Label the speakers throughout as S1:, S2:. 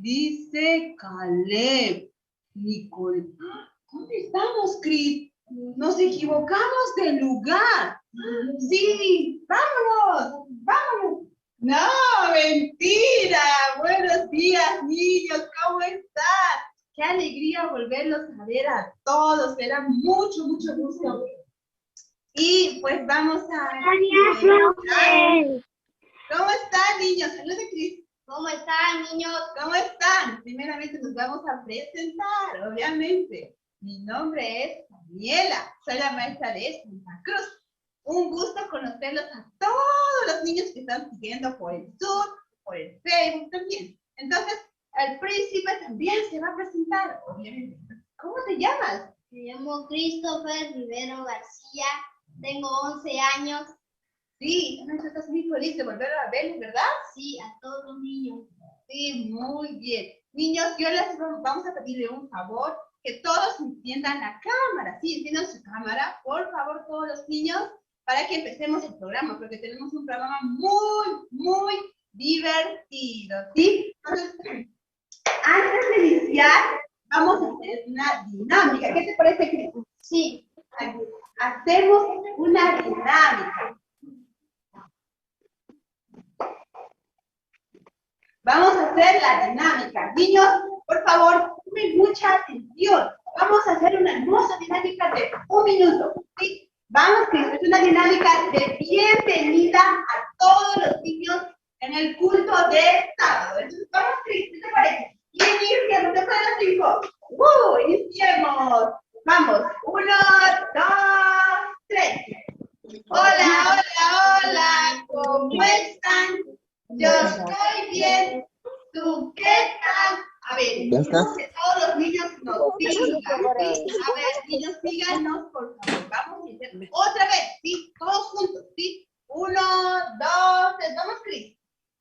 S1: Dice Caleb. Nicole. ¿Dónde estamos, Cris? Nos equivocamos de lugar. Sí, vámonos, vámonos. No, mentira. Buenos días, niños, ¿cómo están? Qué alegría volverlos a ver a todos. Me da mucho, mucho gusto. Y pues vamos a... ¿Cómo están, niños? Saludos, Cris.
S2: ¿Cómo están, niños?
S1: ¿Cómo están? Primeramente nos vamos a presentar, obviamente. Mi nombre es Daniela, soy la maestra de Santa Cruz. Un gusto conocerlos a todos los niños que están siguiendo por el Zoom, por el Facebook también. Entonces, el príncipe también se va a presentar, obviamente. ¿Cómo te llamas?
S2: Me llamo Christopher Rivero García, tengo 11 años.
S1: Sí, también estás muy feliz de volver a verlos, ¿verdad?
S2: Sí, a todos los niños.
S1: Sí, muy bien. Niños, yo les vamos a pedirle un favor, que todos enciendan la cámara. Sí, enciendan su cámara, por favor, todos los niños, para que empecemos el programa, porque tenemos un programa muy, muy divertido, ¿sí? Entonces, antes de iniciar, vamos a hacer una dinámica. ¿Qué te parece, Cris?
S2: Sí.
S1: Hacemos una dinámica. Vamos a hacer la dinámica. Niños, por favor, pongan mucha atención. Vamos a hacer una hermosa dinámica de 1 minuto. ¿Sí? Vamos, que es una dinámica de bienvenida a todos los niños en el culto de sábado. Entonces, vamos, Cris, ¿qué te parece? Iniciamos, después de las 5. Iniciemos. Vamos, 1, 2, 3. Hola, hola, hola, ¿cómo están? Yo estoy bien. ¿Tú qué tal? A ver, queremos que todos los niños nos sigan. ¿Sí? A ver, niños, síganos, por favor. Vamos a hacer otra vez, ¿sí? Todos juntos, ¿sí? 1, 2, 3. Vamos, Cris.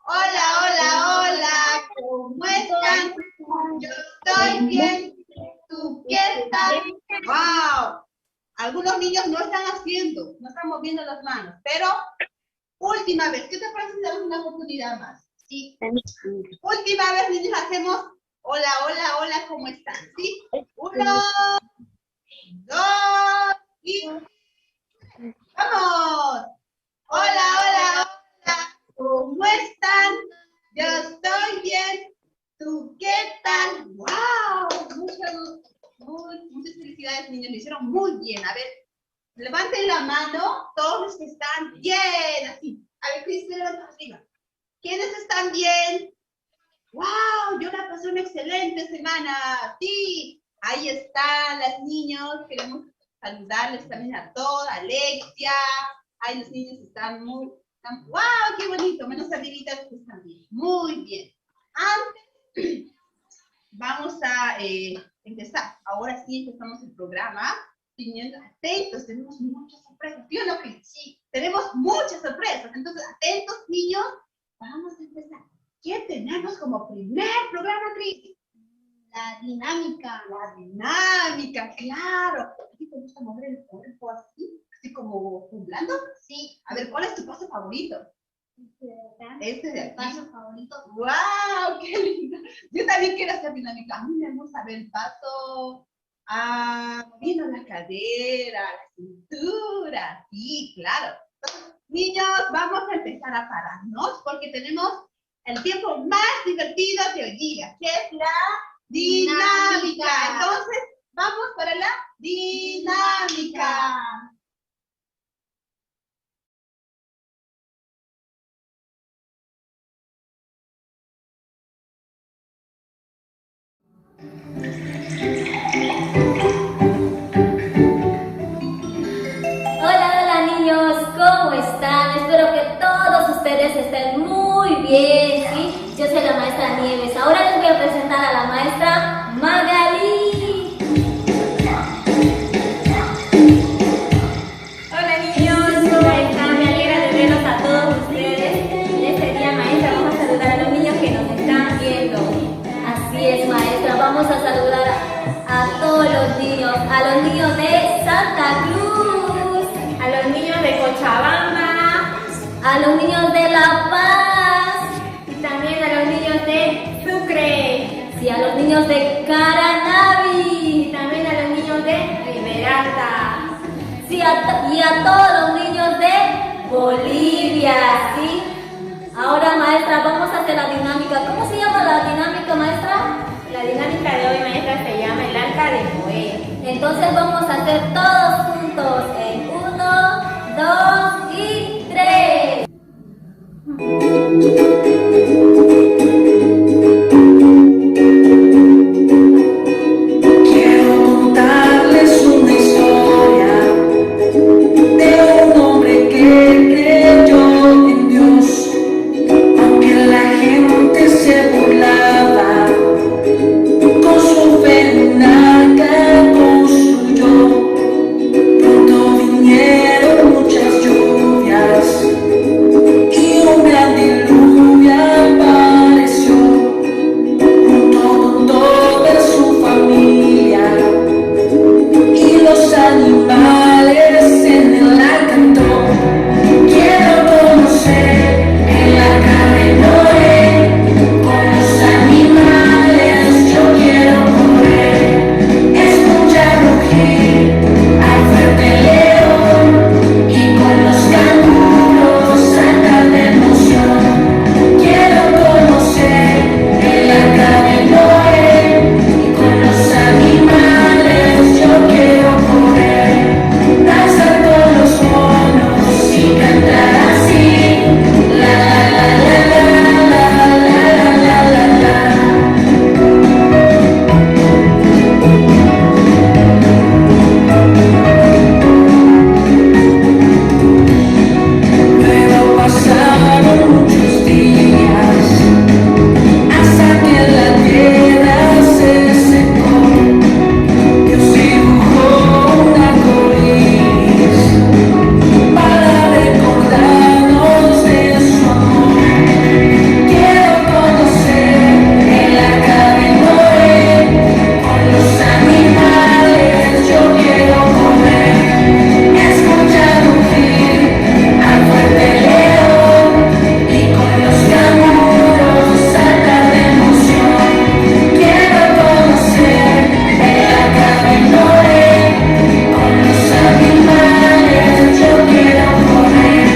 S1: Hola, hola, hola. ¿Cómo están? Yo estoy bien. ¿Tú qué tal? ¡Wow! Algunos niños no están haciendo, no están moviendo las manos, pero última vez. ¿Qué te parece si damos una oportunidad más? Sí. Última vez, niños, hacemos hola, hola, hola, ¿cómo están? ¿Sí? 1, 2 y ¡vamos! Hola, hola, hola, ¿cómo están? Yo estoy bien. ¿Tú qué tal? ¡Wow! Muchas felicidades, niños, lo hicieron muy bien. A ver, levanten la mano, todos los que están bien, así. A ver, Cristina, levanta arriba. ¿Quiénes están bien? ¡Wow! Yo la pasé una excelente semana. Sí, ahí están las niños. Queremos saludarles también a todos, Alexia. Ahí los niños están ¡wow! ¡Qué bonito! Menos arribitas que están bien. Muy bien. Antes, vamos a empezar. Ahora sí empezamos el programa. Atentos, tenemos muchas sorpresas. ¿Sí o no, Cris? Sí, tenemos muchas sorpresas. Entonces, atentos, niños. Vamos a empezar. ¿Qué tenemos como primer programa, Cris?
S2: La dinámica.
S1: La dinámica, claro. ¿A ti te gusta mover el cuerpo así? ¿Así como jugando?
S2: Sí.
S1: A ver, ¿cuál es tu paso favorito? Este de aquí.
S2: Paso favorito.
S1: ¡Wow! ¡Qué lindo! Yo también quiero hacer dinámica. A mí me gusta ver el paso moviendo la cadera, la cintura. Sí, claro. Entonces, niños, vamos a empezar a pararnos porque tenemos el tiempo más divertido de hoy día, que es la dinámica. Entonces, vamos para la dinámica.
S3: Hola niños, ¿cómo están? Espero que todos ustedes estén muy bien, ¿sí? Yo soy la maestra Nieves. Ahora les voy a presentar a la maestra Magali.
S4: Hola niños, ¿cómo están? Me alegra de verlos a todos ustedes. En este día, maestra, vamos a saludar a los niños que nos están viendo.
S3: Así es, maestra, vamos a saludar a todos los niños, a los niños de Santa Cruz,
S4: A los niños de Cochabamba,
S3: a los niños de La Paz
S4: y también a los niños de Sucre.
S3: niños de Caranavi.
S4: Y también a los niños de Riberalta.
S3: Sí, y a todos los niños de Bolivia, ¿sí? Ahora, maestra, vamos a hacer la dinámica. ¿Cómo se llama la dinámica, maestra?
S4: La dinámica de hoy, maestra, se llama el arca de Noé.
S3: Entonces vamos a hacer todos juntos en 1, 2 y 3.
S5: Quiero contarles una historia de un hombre que creyó en Dios, aunque la gente se burlaba. Con su fe en un arca construyó. Pronto vinieron muchas lluvias y un gran diluvio apareció, junto con toda su familia, y los animales en el arca entró. Quiero conocer el arca de Noé, con los animales yo quiero correr, escuchar rugir al fuerte león, y con los canguros saltar de emoción. Quiero conocer el arca de Noé, y con los animales yo quiero correr, danzar con los monos y cantar así, la la la la la la la la la la. Pero pasaron muchos días hasta que la tierra se secó. Dios dibujó un arco iris para recordarnos de su amor. Quiero conocer el arca de Noé, con los animales yo quiero correr, escuchar rugir al fuerte león, y con los canguros saltar de emoción. Quiero conocer el arca de Noé, con los animales yo quiero correr,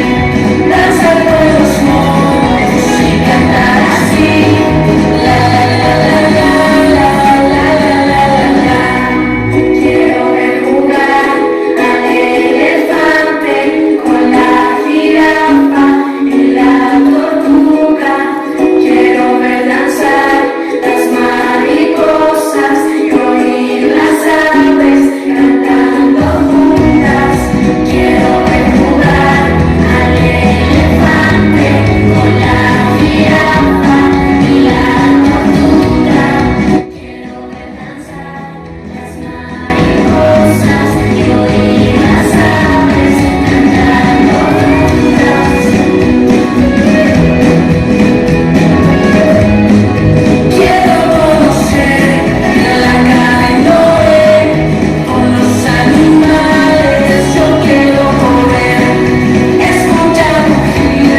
S5: danzar con los monos y cantar así, la la la la la la la la la. Quiero ver jugar al elefante con la jirafa y la tortuga. Quiero ver danzar las mariposas y oír las aves cantando juntas. Quiero ver jugar al elefante con la jirafa y la tortuga. Quiero ver danzar las mariposas y oír las aves cantando juntas. Quiero conocer el arca de Noé, con los animales yo quiero correr, escuchar rugir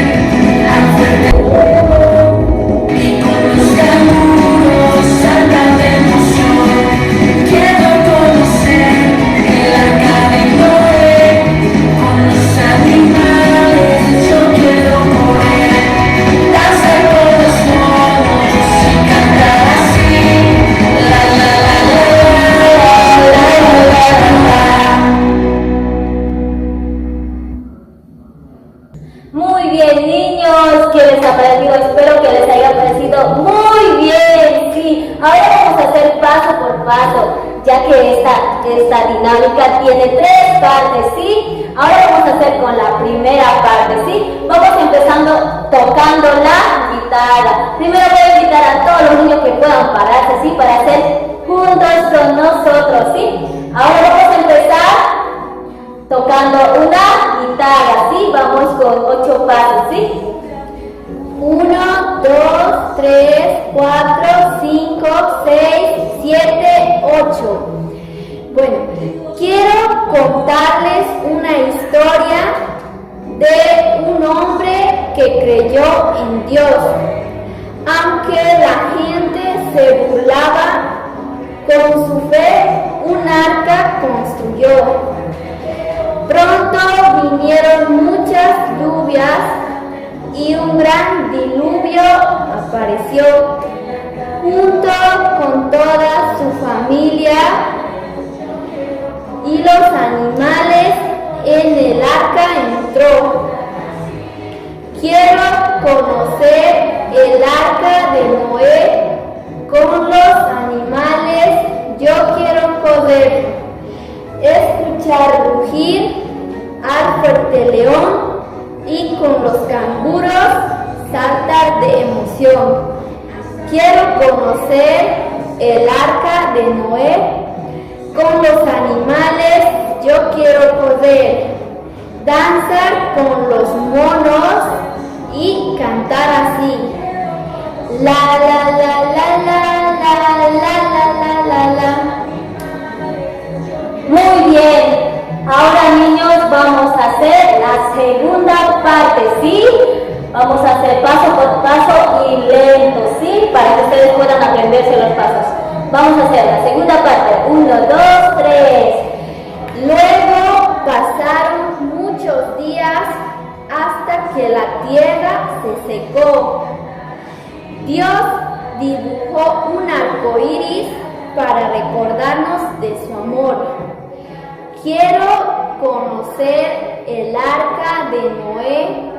S5: al fuerte león, y con los canguros saltar de emoción. Quiero conocer el arca de Noé, con los animales yo quiero correr, danzar con los monos y cantar así, la la la la la la la la.
S3: Muy bien, niños, ¿qué les ha parecido? Espero que les haya parecido muy bien, sí. Ahora vamos a hacer paso por paso, ya que esta dinámica tiene 3 partes, ¿sí? Ahora vamos a hacer con la primera parte, ¿sí? Vamos empezando tocando la guitarra. Primero voy a invitar a todos los niños que puedan pararse, ¿sí? Para hacer juntos con nosotros, ¿sí? Ahora vamos a empezar tocando una guitarra, ¿sí? Vamos con 8 pasos, ¿sí? 1, 2, 3, 4, 5, 6, 7, 8. Bueno, quiero contarles una historia de un hombre que creyó en Dios. Aunque la gente se burlaba Con su fe un arca construyó. Pronto vinieron muchas lluvias y un gran diluvio apareció. Junto con toda su familia y los animales en el arca entró. Quiero conocer el arca de Noé. Con los animales yo quiero poder escuchar rugir al fuerte león y con los canguros saltar de emoción. Quiero conocer el arca de Noé. Con los animales yo quiero poder danzar con los monos y cantar así. La la la la la la la la la la.
S4: Muy bien. Ahora, niños, vamos a hacer la segunda parte, ¿sí? Vamos a hacer paso por paso y lento, ¿sí? Para que ustedes puedan aprenderse los pasos. Vamos a hacer la segunda parte. 1, 2, 3.
S3: Luego pasaron muchos días hasta que la tierra se secó. Dios dibujó un arco iris para recordarnos de su amor. Quiero conocer el arca de Noé.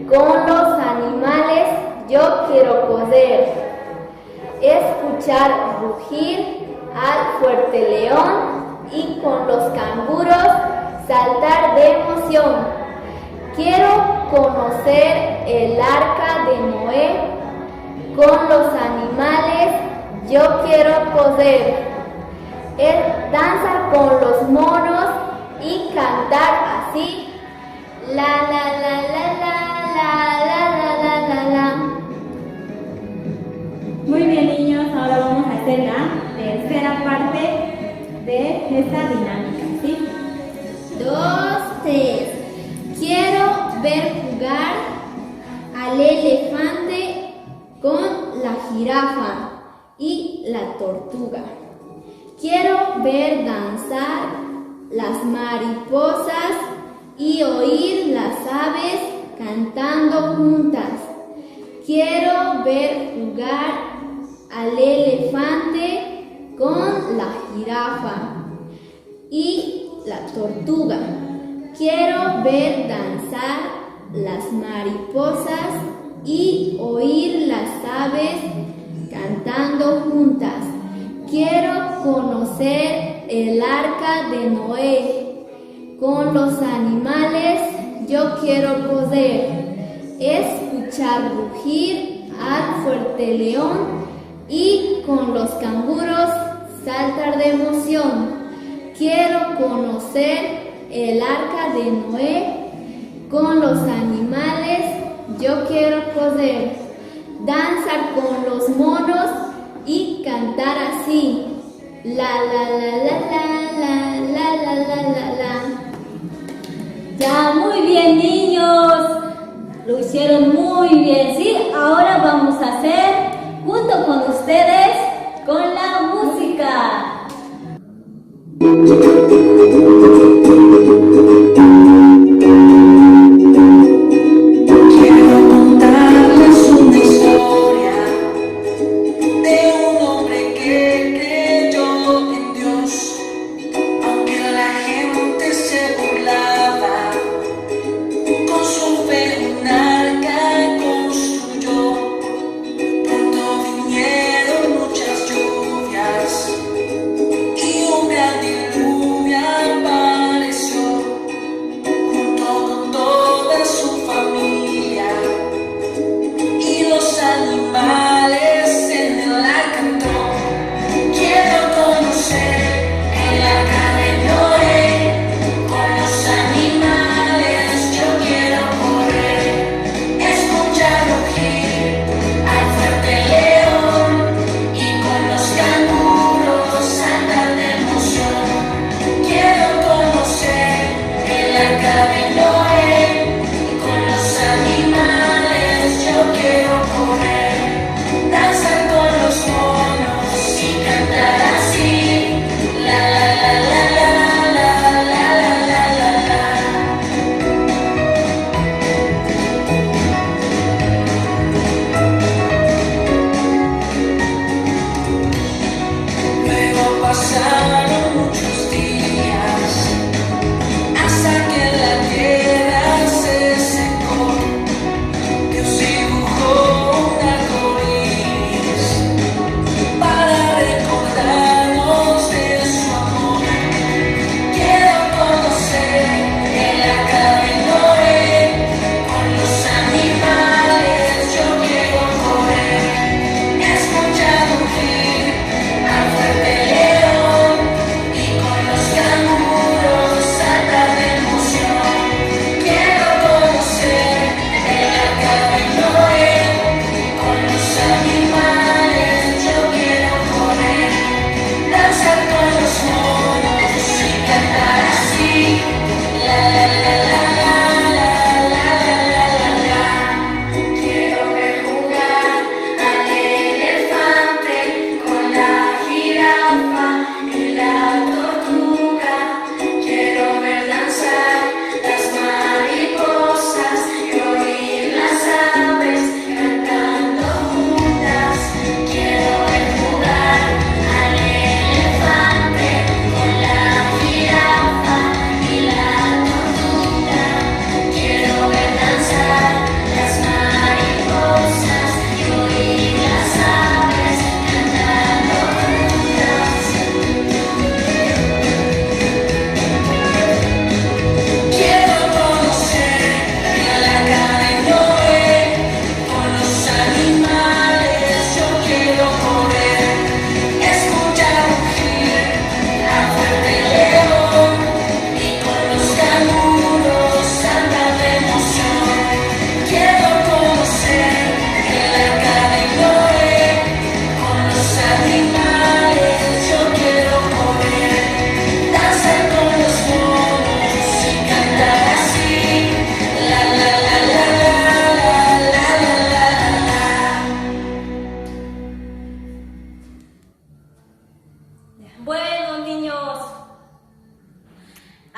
S3: Con los animales yo quiero poder escuchar rugir al fuerte león y con los canguros saltar de emoción. Quiero conocer el arca de Noé. Con los animales yo quiero poder danzar con los monos y cantar así. La la la la la la la la la la.
S4: Muy bien, niños. Ahora vamos a hacer la tercera parte de esta dinámica, ¿sí?
S2: 2, 3. Quiero ver jugar al elefante con la jirafa y la tortuga. Quiero ver danzar las mariposas y oír las aves cantando juntas. Quiero ver jugar al elefante con la jirafa y la tortuga. Quiero ver danzar las mariposas y oír las aves cantando juntas. Quiero conocer el arca de Noé. Con los animales yo quiero poder escuchar rugir al fuerte león y con los canguros saltar de emoción. Quiero conocer el arca de Noé. Con los animales yo quiero poder danzar con los monos y cantar así. La la la la la la la la la la.
S4: Ya, muy bien, niños. Lo hicieron muy bien, ¿sí? Ahora vamos a hacer junto con ustedes con la música.
S5: Quiero contarles una historia de un hombre que creyó en Dios, aunque la gente se burlaba. Con su fe un arca construyó. Pronto vinieron muchas lluvias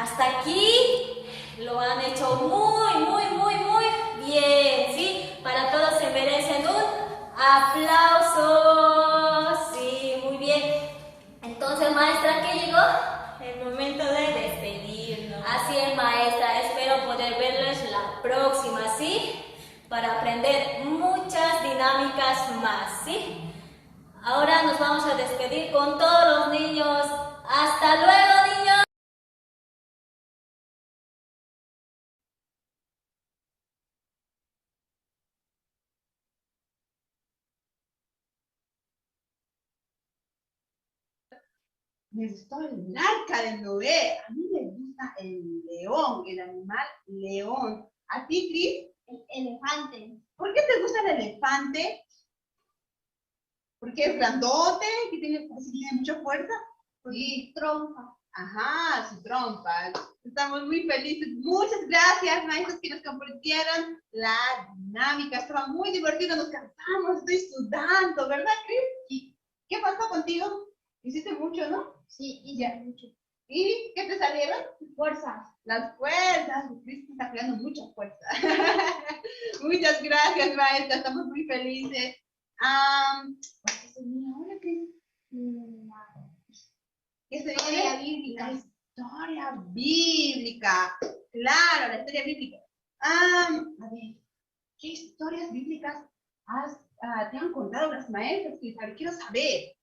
S4: Hasta aquí lo han hecho muy bien, ¿sí? Para todos se merecen un aplauso. Sí, muy bien. Entonces, maestra, ¿qué llegó?
S3: El momento de despedirnos.
S4: Así es, maestra. Espero poder verles la próxima, ¿sí? Para aprender muchas dinámicas más, ¿sí? Ahora nos vamos a despedir con todos los niños. ¡Hasta luego, niños!
S1: Me gustó el arca de Noé. A mí me gusta el león, el animal león. ¿A ti, Cris?
S2: El elefante.
S1: ¿Por qué te gusta el elefante? ¿Porque es grandote? ¿Que tiene mucha fuerza? Sí.
S2: Trompa.
S1: Ajá, su trompa. Estamos muy felices. Muchas gracias, maestros, que nos compartieron la dinámica. Estaba muy divertido, nos cantamos, estoy sudando, ¿verdad, Cris? ¿Y qué pasó contigo? Hiciste mucho, ¿no?
S2: Sí, y ya mucho.
S1: ¿Y qué te salieron?
S2: Fuerzas.
S1: Las fuerzas. Cris está creando mucha fuerza. Muchas gracias, maestra. Estamos muy felices. ¿Qué se viene ahora, Cris? ¿Qué se
S2: Historia
S1: viene?
S2: bíblica.
S1: La historia bíblica. Claro, la historia bíblica. A ver, ¿qué historias bíblicas te han contado las maestras? Quiero saber.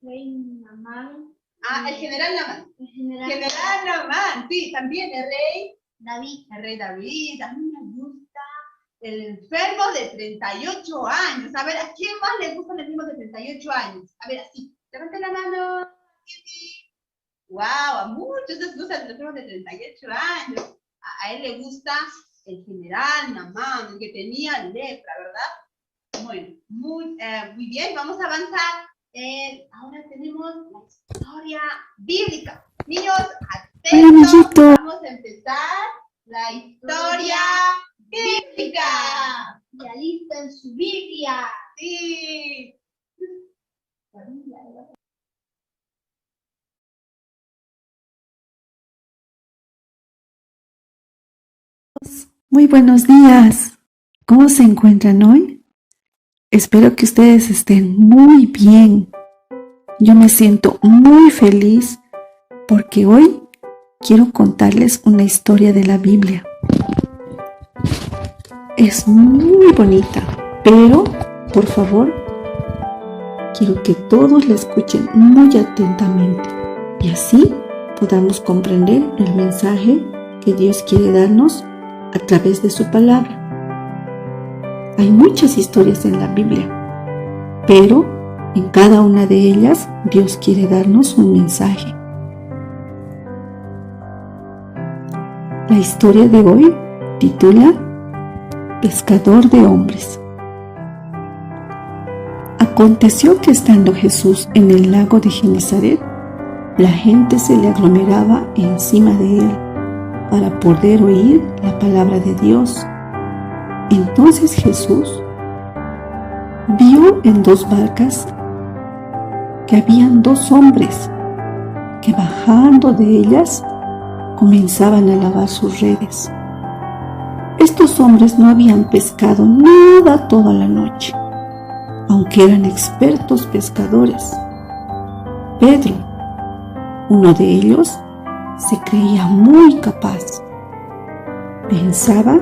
S2: Rey Namán.
S1: El general Namán.
S2: El general
S1: General Namán, sí, también el rey
S2: David.
S1: David. A mí me gusta el enfermo de 38 años. A ver, ¿a quién más le gustan los enfermos de 38 años? A ver, así, levante la mano. Wow, a muchos les gustan los enfermos de 38 años. A él le gusta el general Namán, el que tenía lepra, ¿verdad? Bueno, muy bien, vamos a avanzar. Ahora tenemos la historia bíblica. Niños, atentos, vamos a empezar la historia bíblica.
S2: Ya lista en su Biblia.
S1: Sí.
S6: Muy buenos días. ¿Cómo se encuentran hoy? Espero que ustedes estén muy bien. Yo me siento muy feliz porque hoy quiero contarles una historia de la Biblia. Es muy bonita, pero por favor, quiero que todos la escuchen muy atentamente y así podamos comprender el mensaje que Dios quiere darnos a través de su palabra. Hay muchas historias en la Biblia, pero en cada una de ellas Dios quiere darnos un mensaje. La historia de hoy titula Pescador de hombres. Aconteció que estando Jesús en el lago de Genesaret, la gente se le aglomeraba encima de él para poder oír la palabra de Dios. Entonces Jesús vio en 2 barcas que habían 2 hombres que bajando de ellas comenzaban a lavar sus redes. Estos hombres no habían pescado nada toda la noche, aunque eran expertos pescadores. Pedro, uno de ellos, se creía muy capaz. Pensaba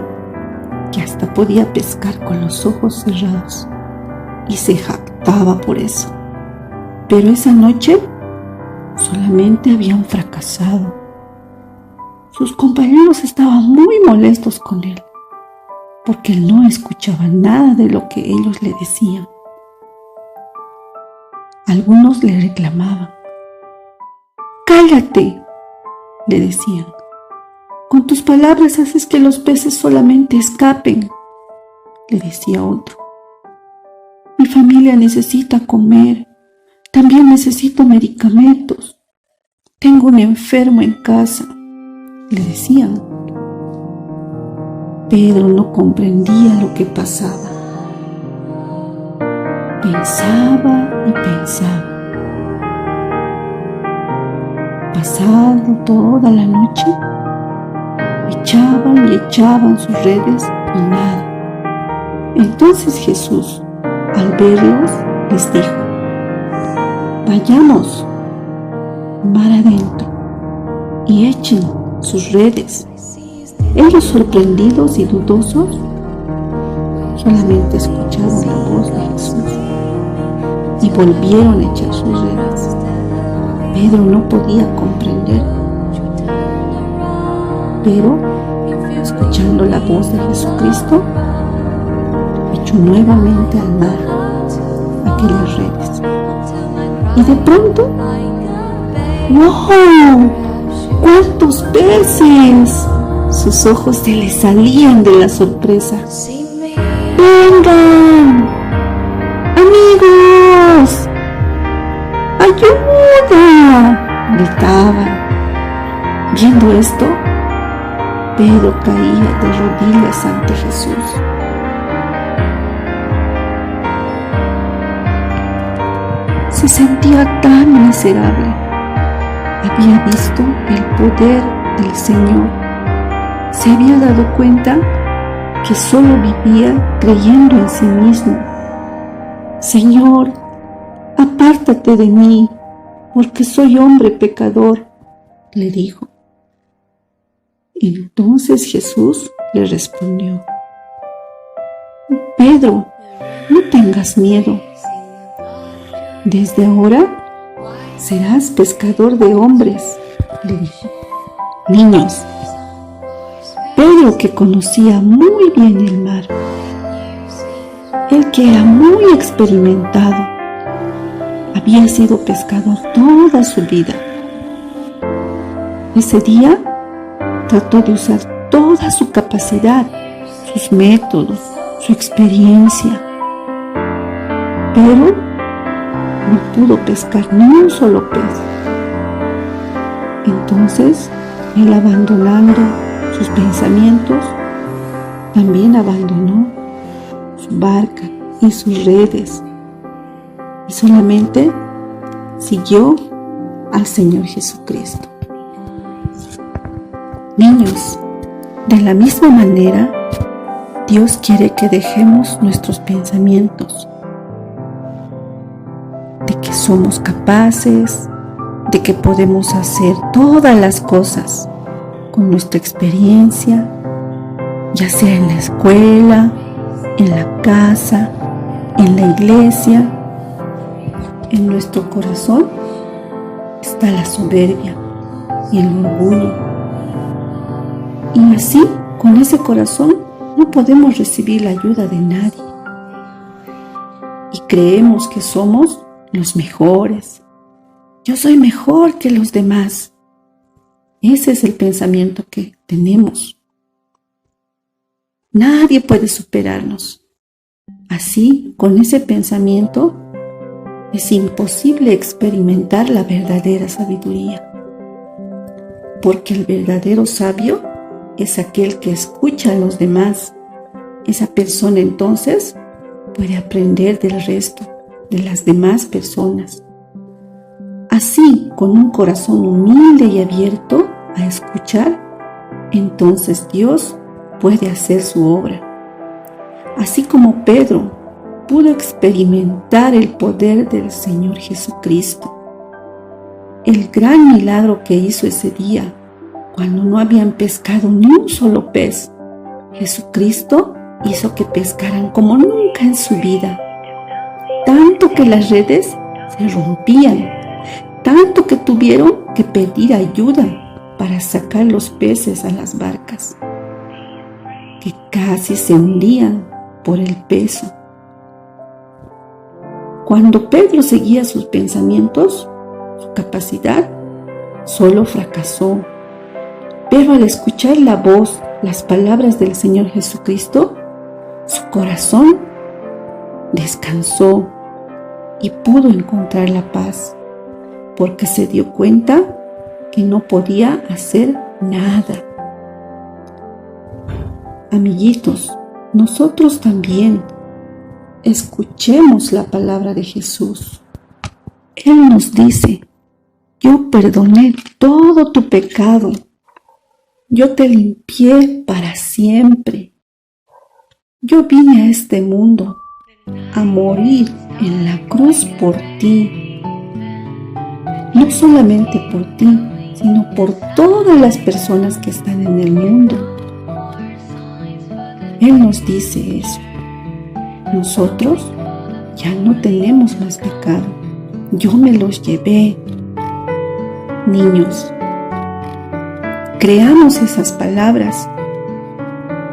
S6: que hasta podía pescar con los ojos cerrados y se jactaba por eso. Pero esa noche solamente habían fracasado. Sus compañeros estaban muy molestos con él porque él no escuchaba nada de lo que ellos le decían. Algunos le reclamaban. ¡Cállate!, le decían. Con tus palabras haces que los peces solamente escapen, le decía otro. Mi familia necesita comer, también necesito medicamentos. Tengo un enfermo en casa, le decían. Pedro no comprendía lo que pasaba. Pensaba y pensaba. pasado toda la noche, echaban y echaban sus redes y nada. Entonces Jesús, al verlos, les dijo: vayamos mar adentro y echen sus redes. Ellos, sorprendidos y dudosos, solamente escucharon la voz de Jesús y volvieron a echar sus redes. Pedro no podía comprender, pero escuchando la voz de Jesucristo, echó nuevamente al mar aquellas redes. Y de pronto, ¡wow! ¡Cuántos peces! Sus ojos se le salían de la sorpresa. ¡Vengan! ¡Amigos! ¡Ayuda!, gritaban. Viendo esto, Pedro caía de rodillas ante Jesús. Se sentía tan miserable. Había visto el poder del Señor. Se había dado cuenta que solo vivía creyendo en sí mismo. Señor, apártate de mí, porque soy hombre pecador, le dijo. Entonces Jesús le respondió: Pedro, no tengas miedo. Desde ahora serás pescador de hombres, le dijo. Niños, Pedro, que conocía muy bien el mar, él que era muy experimentado, había sido pescador toda su vida. Ese día trató de usar toda su capacidad, sus métodos, su experiencia, pero no pudo pescar ni un solo pez. Entonces, él, abandonando sus pensamientos, también abandonó su barca y sus redes y solamente siguió al Señor Jesucristo. Niños, de la misma manera, Dios quiere que dejemos nuestros pensamientos de que somos capaces, de que podemos hacer todas las cosas con nuestra experiencia, ya sea en la escuela, en la casa, en la iglesia. En nuestro corazón está la soberbia y el orgullo. Y así, con ese corazón, no podemos recibir la ayuda de nadie. Y creemos que somos los mejores. Yo soy mejor que los demás. Ese es el pensamiento que tenemos. Nadie puede superarnos. Así, con ese pensamiento, es imposible experimentar la verdadera sabiduría. Porque el verdadero sabio es aquel que escucha a los demás. Esa persona entonces puede aprender del resto de las demás personas. Así, con un corazón humilde y abierto a escuchar, entonces Dios puede hacer su obra. Así como Pedro pudo experimentar el poder del Señor Jesucristo, el gran milagro que hizo ese día, cuando no habían pescado ni un solo pez, Jesucristo hizo que pescaran como nunca en su vida, tanto que las redes se rompían, tanto que tuvieron que pedir ayuda para sacar los peces a las barcas, que casi se hundían por el peso. Cuando Pedro seguía sus pensamientos, su capacidad solo fracasó. Pero al escuchar la voz, las palabras del Señor Jesucristo, su corazón descansó y pudo encontrar la paz, porque se dio cuenta que no podía hacer nada. Amiguitos, nosotros también escuchemos la palabra de Jesús. Él nos dice: Yo perdoné todo tu pecado. Yo te limpié para siempre. Yo vine a este mundo a morir en la cruz por ti. No solamente por ti, sino por todas las personas que están en el mundo. Él nos dice eso. Nosotros ya no tenemos más pecado. Yo me los llevé. Niños, creamos esas palabras.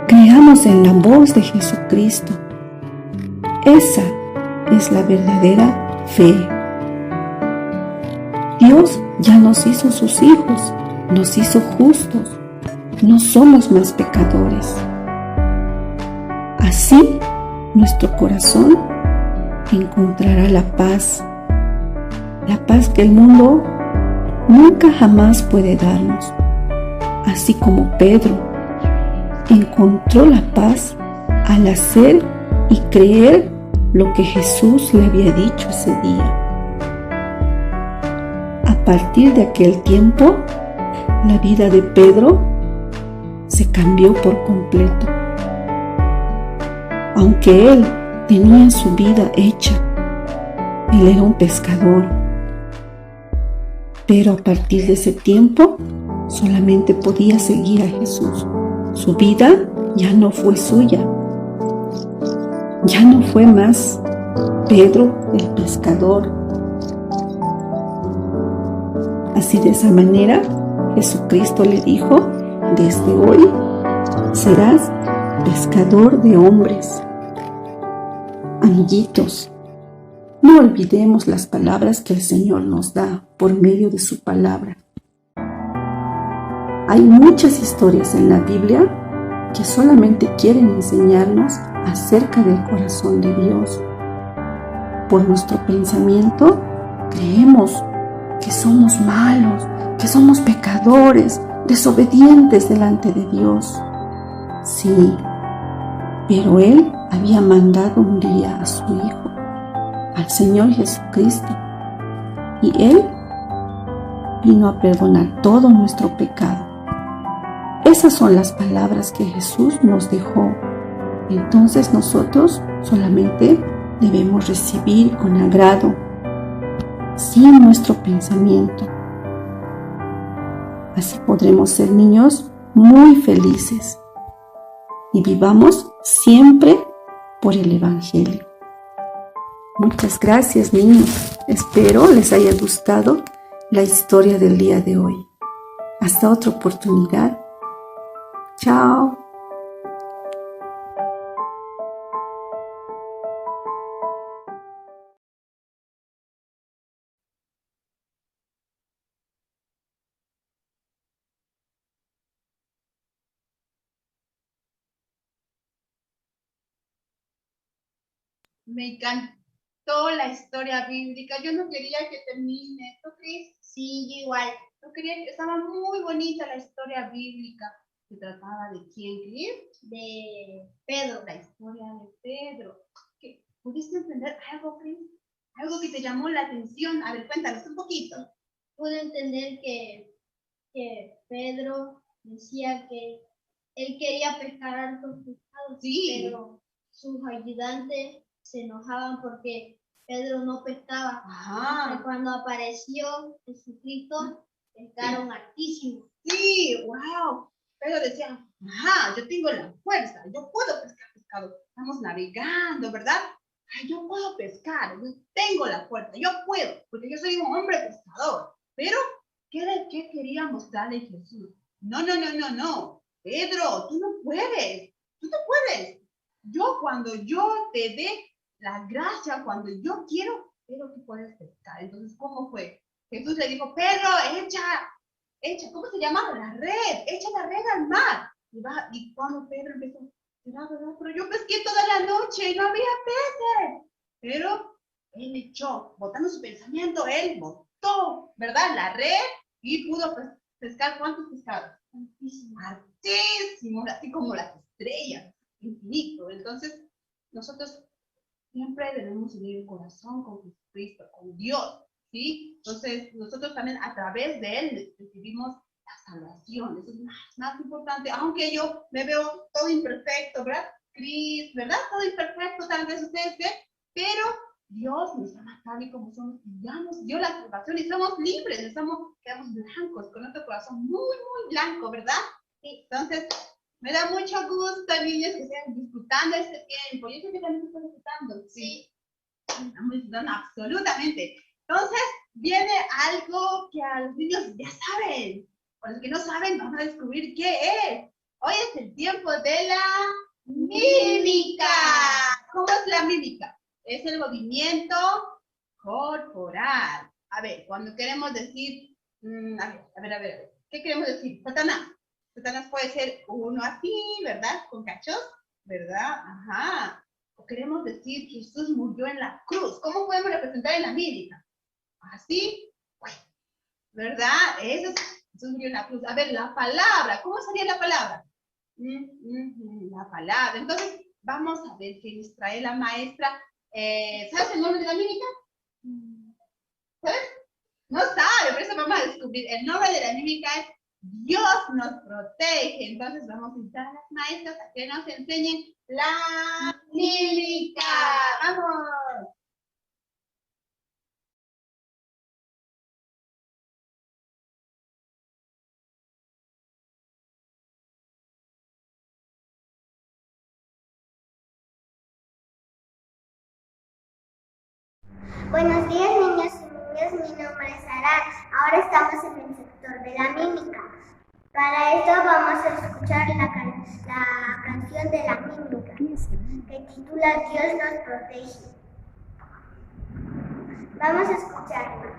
S6: Creamos en la voz de Jesucristo. Esa es la verdadera fe. Dios ya nos hizo sus hijos, nos hizo justos. No somos más pecadores. Así, nuestro corazón encontrará la paz que el mundo nunca jamás puede darnos. Así como Pedro encontró la paz al hacer y creer lo que Jesús le había dicho ese día. A partir de aquel tiempo, la vida de Pedro se cambió por completo. Aunque él tenía su vida hecha, él era un pescador. Pero a partir de ese tiempo, solamente podía seguir a Jesús. Su vida ya no fue suya. Ya no fue más Pedro el pescador. Así de esa manera, Jesucristo le dijo, desde hoy serás pescador de hombres. Amiguitos, no olvidemos las palabras que el Señor nos da por medio de su palabra. Hay muchas historias en la Biblia que solamente quieren enseñarnos acerca del corazón de Dios. Por nuestro pensamiento, creemos que somos malos, que somos pecadores, desobedientes delante de Dios. Sí, pero Él había mandado un día a su Hijo, al Señor Jesucristo, y Él vino a perdonar todo nuestro pecado. Esas son las palabras que Jesús nos dejó. Entonces nosotros solamente debemos recibir con agrado, sin nuestro pensamiento. Así podremos ser niños muy felices y vivamos siempre por el Evangelio. Muchas gracias, niños. Espero les haya gustado la historia del día de hoy. Hasta otra oportunidad. Chao.
S1: Me encantó la historia bíblica. Yo no quería que termine. ¿Tú crees?
S2: Sí, yo igual.
S1: Yo quería que estaba muy bonita la historia bíblica. Se trataba de quién, Cris?
S2: De Pedro.
S1: La historia de Pedro. ¿Qué? ¿Pudiste entender algo, Cris? Algo que te llamó la atención. A ver, cuéntanos un poquito.
S2: Pude entender que Pedro decía que él quería pescar hartos pescados,
S1: Sí.
S2: pero sus ayudantes se enojaban porque Pedro no pescaba.
S1: Ajá.
S2: Y cuando apareció Jesucristo, pescaron hartísimo.
S1: Sí, wow. Pedro decía, ajá, yo tengo la fuerza, yo puedo pescar pescado. Estamos navegando, ¿verdad? Ay, yo puedo pescar, yo tengo la fuerza, yo puedo, porque yo soy un hombre pescador. Pero, ¿qué quería mostrarle Jesús? No. Pedro, tú no puedes, tú no puedes. Cuando yo te dé la gracia, cuando yo quiero, pero tú puedes pescar. Entonces, ¿cómo fue? Jesús le dijo, Pedro, echa, ¿cómo se llama? La red, echa la red al mar. Y cuando Pedro empezó, ¿verdad? Pero yo pesqué toda la noche y no había peces. Pero él echó, botando su pensamiento, él botó, ¿verdad? La red y pudo pescar ¿cuántos pescados? Altísimos, así como las estrellas, infinito. Entonces, nosotros siempre debemos unir el corazón con Jesucristo, con Dios. ¿sí? Entonces, nosotros también a través de él recibimos la salvación. Eso es más importante, aunque yo me veo todo imperfecto, ¿verdad? Cris, ¿verdad? Todo imperfecto, tal vez ustedes ven, pero Dios nos ama tal y como somos, y ya nos dio la salvación y somos libres, quedamos blancos, con nuestro corazón muy, muy blanco, ¿verdad? Sí. Entonces, me da mucho gusto, niños, que estén disfrutando este tiempo. Yo sé que también están disfrutando. Sí. Estamos disfrutando absolutamente. Entonces, viene algo que a los niños ya saben. Para los que no saben, vamos a descubrir qué es. Hoy es el tiempo de la mímica. ¿Cómo es la mímica? Es el movimiento corporal. A ver, cuando queremos decir, a ver, ¿qué queremos decir? Satanás. Satanás puede ser uno así, ¿verdad? Con cachos, ¿verdad? Ajá. O queremos decir que Jesús murió en la cruz. ¿Cómo podemos representar en la mímica? Así, ¿verdad? Jesús murió en la cruz. A ver, la palabra. ¿Cómo sería la palabra? La palabra. Entonces, vamos a ver qué nos trae la maestra. ¿Sabes el nombre de la mímica? ¿Sabes? No sabe, por eso vamos a descubrir. El nombre de la mímica es Dios nos protege. Entonces vamos a invitar a las maestras a que nos enseñen la mímica. ¡Vamos!
S7: Buenos días, niños y niñas, mi nombre es Aran. Ahora estamos en el sector de la mímica. Para esto vamos a escuchar la canción de la mímica, que titula Dios nos protege. Vamos a escucharla.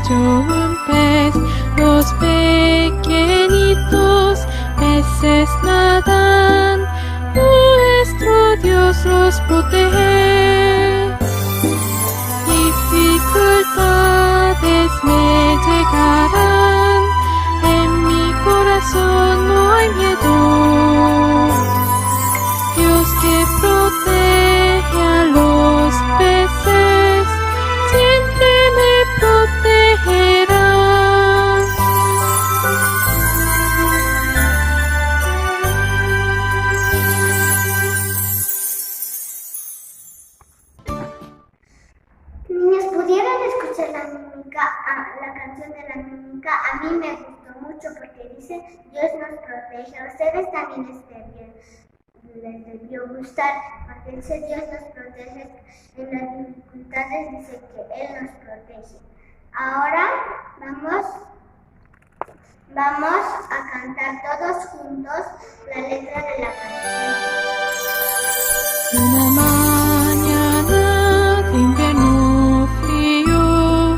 S8: Un pez, los pequeñitos peces nadan, nuestro Dios los protege. Dificultades me llegarán, en mi corazón no hay miedo. Dios que protege a los peces, siempre me protegerá.
S7: Niños, ¿pudieron escuchar la canción de la mímica? A mí me gustó mucho porque dice Dios nos protege. A ustedes también les debió gustar, porque dice Dios nos protege. En las dificultades dice que Él nos protege. Ahora vamos a cantar todos juntos la letra de la canción.
S8: Una mañana de invierno frío,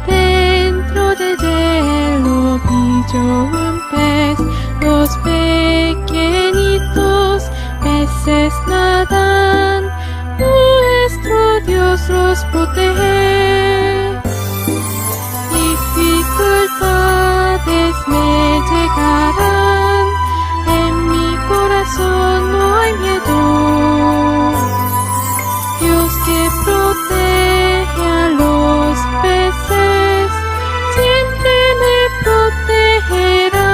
S8: dentro de hielo brilló un pez, los pequeñitos peces nadan, nuestro Dios los protege. Dificultades me llegarán, en mi corazón no hay miedo. Dios que protege a los peces, siempre me protegerá.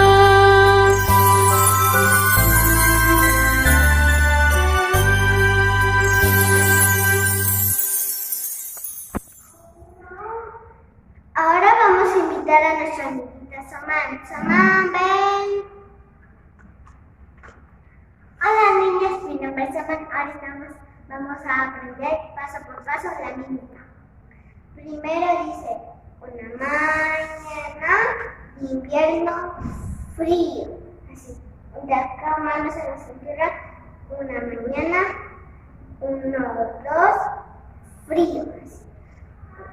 S7: Ahora vamos a invitar a nuestra amiguita Soman. Soman, ven. Hola niños, mi nombre es Soman. Ahora vamos a aprender paso por paso la mímica. Primero dice, una mañana de invierno frío. Así, de acá manos a la cintura. Una mañana, 1, 2, frío. Así.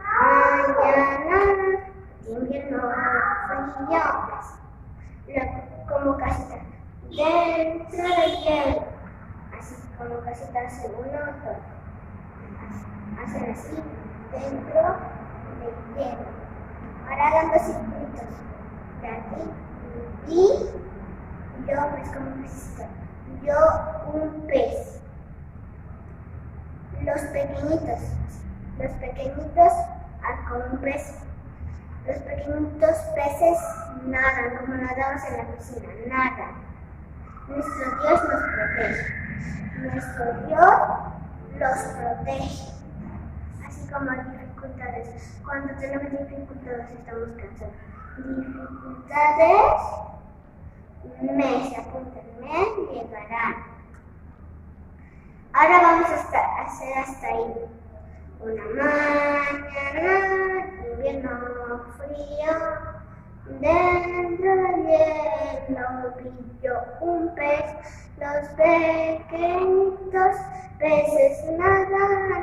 S7: Mañana de invierno frío. Luego, como casita dentro del hielo. Así como casitas en 1, 2. hacen así, dentro del hielo. Ahora hagan dos circuitos, de aquí, y yo pues como un pesito, yo un pez. Los pequeñitos como un pez. Los pequeñitos peces nadan como nadamos en la piscina, nadan. Nuestro Dios nos protege. Nuestro Dios los protege. Así como dificultades. Cuando tenemos dificultades estamos cansados. Dificultades se apuntan, me llegarán. Ahora vamos a hacer hasta ahí. Una mañana, invierno frío, dentro del hielo vi yo un pez. Los pequeñitos peces nadan,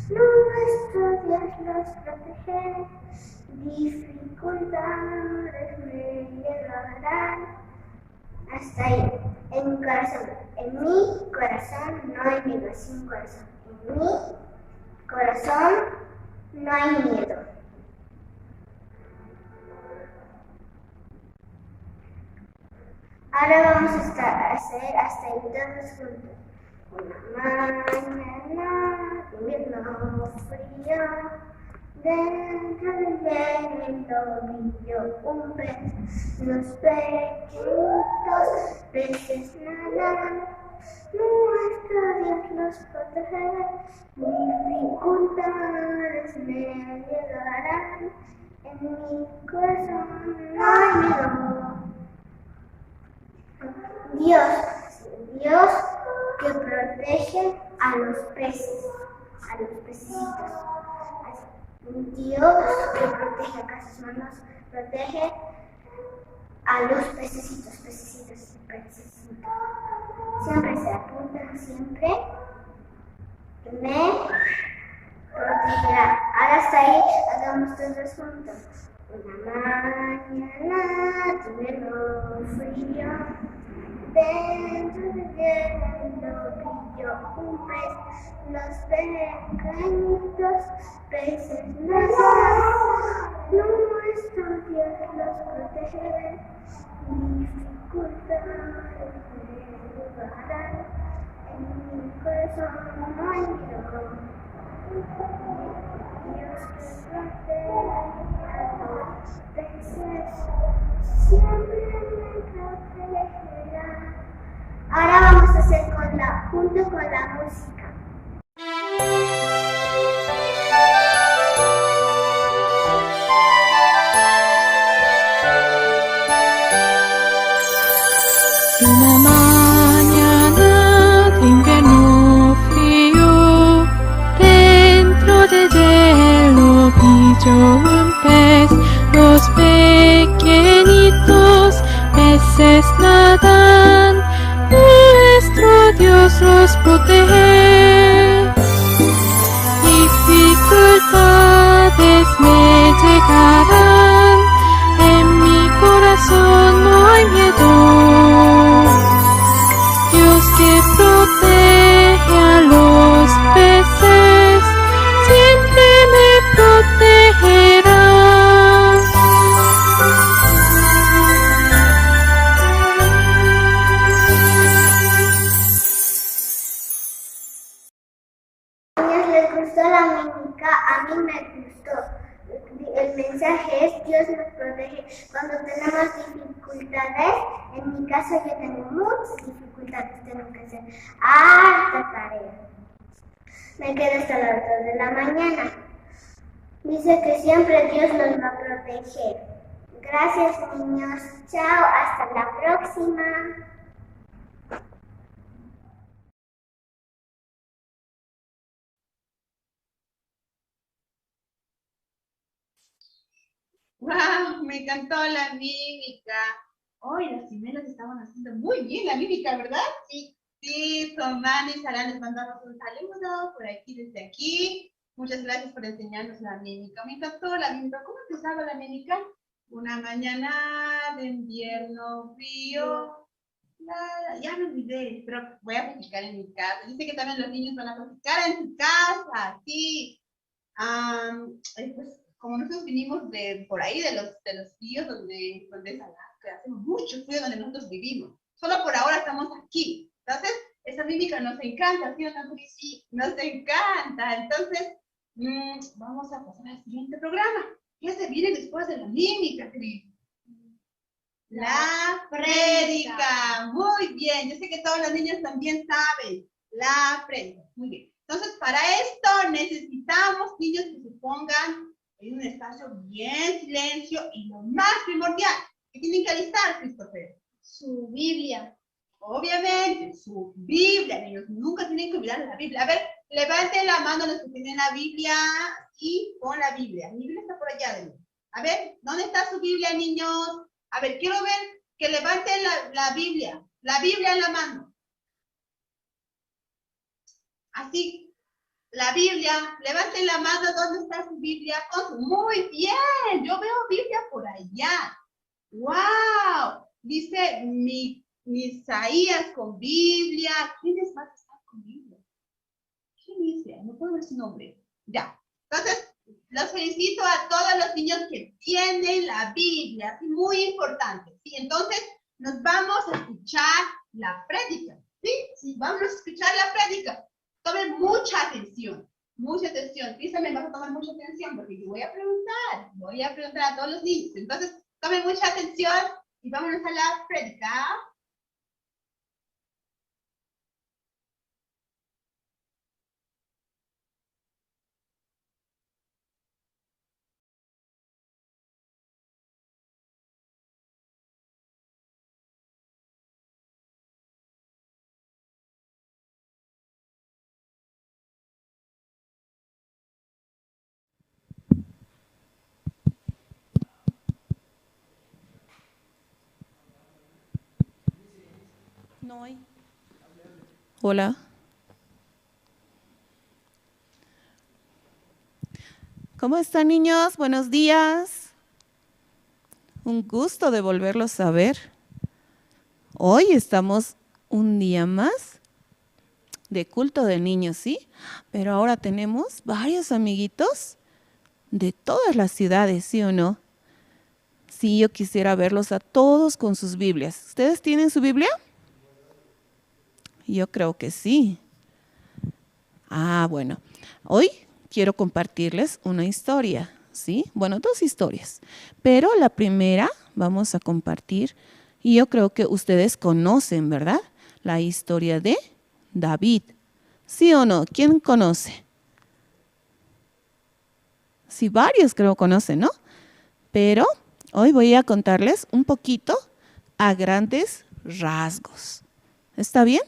S7: nuestro Dios los protege. Dificultades me llegarán. Hasta ahí, en mi corazón no hay miedo, sin corazón. En mi corazón no hay miedo. Ahora vamos a hacer hasta ahí todos juntos. Una mañana, invierno frío, dentro del hielo vi yo un pez. Los pequeñitos peces nadan, nuestro Dios los protege. Dificultades me llegarán, en mi corazón no hay miedo. Dios que protege a los peces, a los pececitos. Dios que protege acá sus manos, protege a los pececitos. Siempre se apuntan, siempre me protegerá. Ahora hasta ahí, hagamos todos juntos. Una mañana, invierno frío, dentro del hielo vi yo un pez. Los pequeñitos peces nadan, nuestro Dios los protege. Dificultades me llegarán, en mi corazón no hay miedo. Dios que protege a los peces, siempre me protegerá. Ahora vamos a hacer junto con la música.
S8: Una mañana de invierno frío, dentro de hielo vi yo un pez. Los pequeñitos peces nadan, nuestro Dios los protege. Dificultades me llegarán, en mi corazón no hay miedo. Dios que protege a los peces, siempre me protegerá.
S7: ¿Les gustó la mímica? A mí me gustó. El mensaje es: Dios nos protege cuando tenemos dificultades. En mi caso yo tengo muchas dificultades, tengo que hacer harta tarea. Me quedo hasta las 2 de la mañana. Dice que siempre Dios nos va a proteger. Gracias, niños. Chao, hasta la próxima.
S1: ¡Wow! Me encantó la mímica. Hoy las gemelas estaban haciendo muy bien la mímica, ¿verdad? Sí. Sí, Tomás y Sara les mandamos un saludo por aquí, desde aquí. Muchas gracias por enseñarnos la mímica. Me encantó la mímica. ¿Cómo empezaba la mímica? Una mañana de invierno frío, Ya me olvidé, pero voy a practicar en mi casa. Dice que también los niños van a practicar en su casa, sí. Pues como nosotros vinimos de por ahí, de los ríos donde es Alaska, hace mucho frío donde nosotros vivimos. Solo por ahora estamos aquí. Entonces, esa mímica nos encanta, ¿sí o no? Sí, nos encanta. Entonces, vamos a pasar al siguiente programa. ¿Qué se viene después de la mímica, Cris? La prédica. Muy bien. Yo sé que todos los niños también saben. La prédica. Muy bien. Entonces, para esto necesitamos niños que se pongan en un espacio bien silencio y lo más primordial, que tienen que alistar, Christopher.
S2: Su Biblia.
S1: Obviamente, su Biblia, niños, nunca tienen que olvidar la Biblia. A ver, levanten la mano los que tienen la Biblia y pon la Biblia. Mi Biblia está por allá, de mí. A ver, ¿dónde está su Biblia, niños? A ver, quiero ver que levanten la Biblia en la mano. Así, la Biblia, levanten la mano, ¿dónde está su Biblia? Muy bien, yo veo Biblia por allá. ¡Wow! Dice Isaías con Biblia. ¿Quiénes más están con Biblia? ¿Quién dice? No puedo ver su nombre. Ya. Entonces, los felicito a todos los niños que tienen la Biblia. Es muy importante. ¿Sí? Entonces, nos vamos a escuchar la prédica. ¿Sí? Sí, vamos a escuchar la prédica. Tomen mucha atención. Mucha atención. Cristian, me vas a tomar mucha atención porque yo voy a preguntar a todos los niños. Entonces, tomen mucha atención y vámonos a la prédica.
S9: No hay. Hola. ¿Cómo están, niños? Buenos días. Un gusto de volverlos a ver. Hoy estamos un día más de culto de niños, ¿sí? Pero ahora tenemos varios amiguitos de todas las ciudades, ¿sí o no? Sí, yo quisiera verlos a todos con sus Biblias. ¿Ustedes tienen su Biblia? Yo creo que sí. Bueno, hoy quiero compartirles una historia, ¿sí? Bueno, dos historias, pero la primera vamos a compartir, y yo creo que ustedes conocen, ¿verdad? La historia de David, ¿sí o no? ¿Quién conoce? Sí, varios creo conocen, ¿no? Pero hoy voy a contarles un poquito a grandes rasgos. ¿Está bien?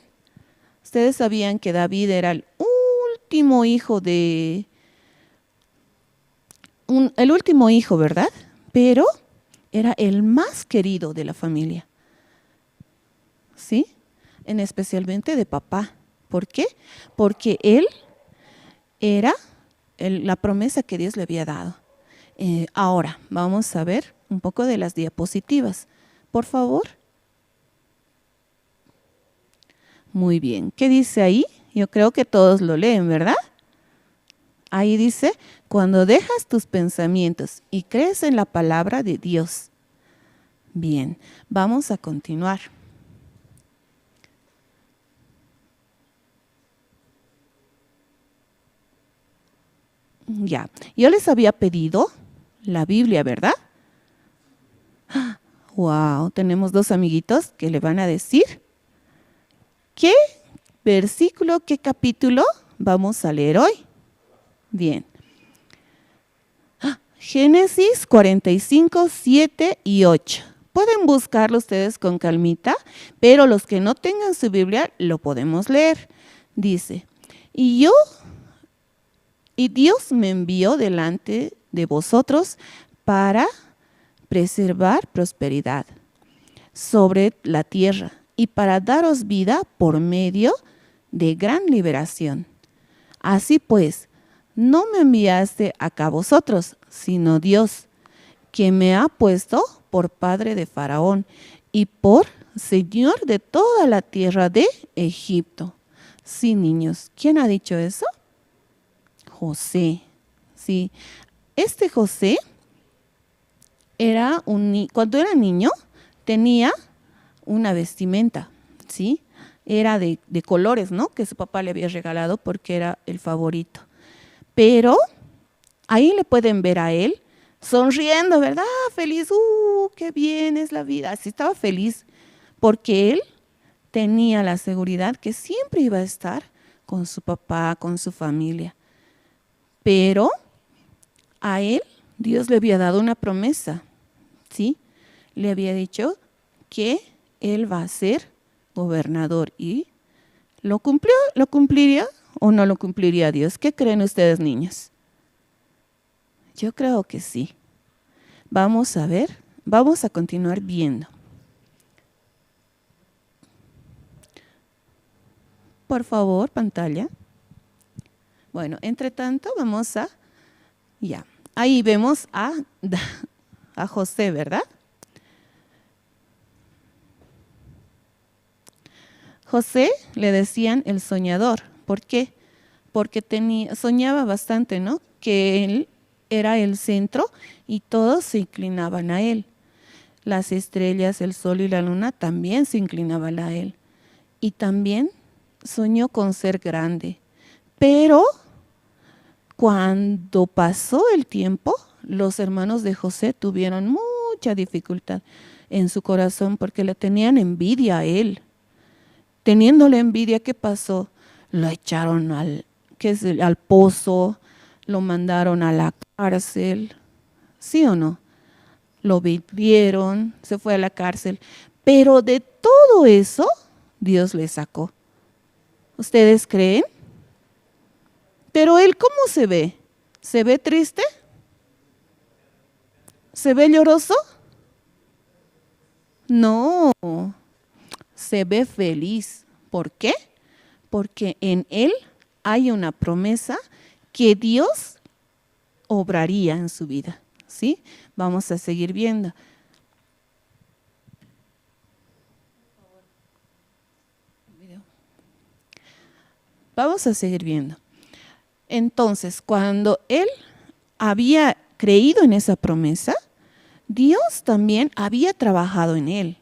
S9: Ustedes sabían que David era el último hijo el último hijo, ¿verdad? Pero era el más querido de la familia. ¿Sí? Especialmente de papá. ¿Por qué? Porque él era la promesa que Dios le había dado. Ahora, vamos a ver un poco de las diapositivas. Por favor. Muy bien. ¿Qué dice ahí? Yo creo que todos lo leen, ¿verdad? Ahí dice, cuando dejas tus pensamientos y crees en la palabra de Dios. Bien, vamos a continuar. Ya, yo les había pedido la Biblia, ¿verdad? Wow, tenemos dos amiguitos que le van a decir ¿qué versículo, qué capítulo vamos a leer hoy? Bien. Génesis 45, 7 y 8. Pueden buscarlo ustedes con calmita, pero los que no tengan su Biblia lo podemos leer. Dice, y Dios me envió delante de vosotros para preservar prosperidad sobre la tierra y para daros vida por medio de gran liberación. Así pues, no me enviaste acá vosotros, sino Dios, que me ha puesto por padre de Faraón y por Señor de toda la tierra de Egipto. Sí, niños, ¿quién ha dicho eso? José. Sí, este José cuando era niño tenía una vestimenta, ¿sí? Era de colores, ¿no? Que su papá le había regalado porque era el favorito. Pero ahí le pueden ver a él sonriendo, ¿verdad? Feliz, qué bien es la vida. Así estaba feliz porque él tenía la seguridad que siempre iba a estar con su papá, con su familia. Pero a él Dios le había dado una promesa, ¿sí? Le había dicho que él va a ser gobernador y ¿lo cumplió? ¿Lo cumpliría o no lo cumpliría Dios? ¿Qué creen ustedes, niños? Yo creo que sí. Vamos a ver, vamos a continuar viendo. Por favor, pantalla. Bueno, entre tanto vamos a, ya, ahí vemos a José, ¿verdad? José le decían el soñador. ¿Por qué? Porque soñaba bastante, ¿no? Que él era el centro y todos se inclinaban a él. Las estrellas, el sol y la luna también se inclinaban a él. Y también soñó con ser grande. Pero cuando pasó el tiempo, los hermanos de José tuvieron mucha dificultad en su corazón porque le tenían envidia a él. Teniéndole envidia, ¿qué pasó? Lo echaron al pozo, lo mandaron a la cárcel, ¿sí o no? Lo vendieron, se fue a la cárcel. Pero de todo eso, Dios le sacó. ¿Ustedes creen? Pero él, ¿cómo se ve? ¿Se ve triste? ¿Se ve lloroso? No, se ve feliz. ¿Por qué? Porque en él hay una promesa que Dios obraría en su vida, ¿sí? Vamos a seguir viendo. Vamos a seguir viendo. Entonces, cuando él había creído en esa promesa, Dios también había trabajado en él.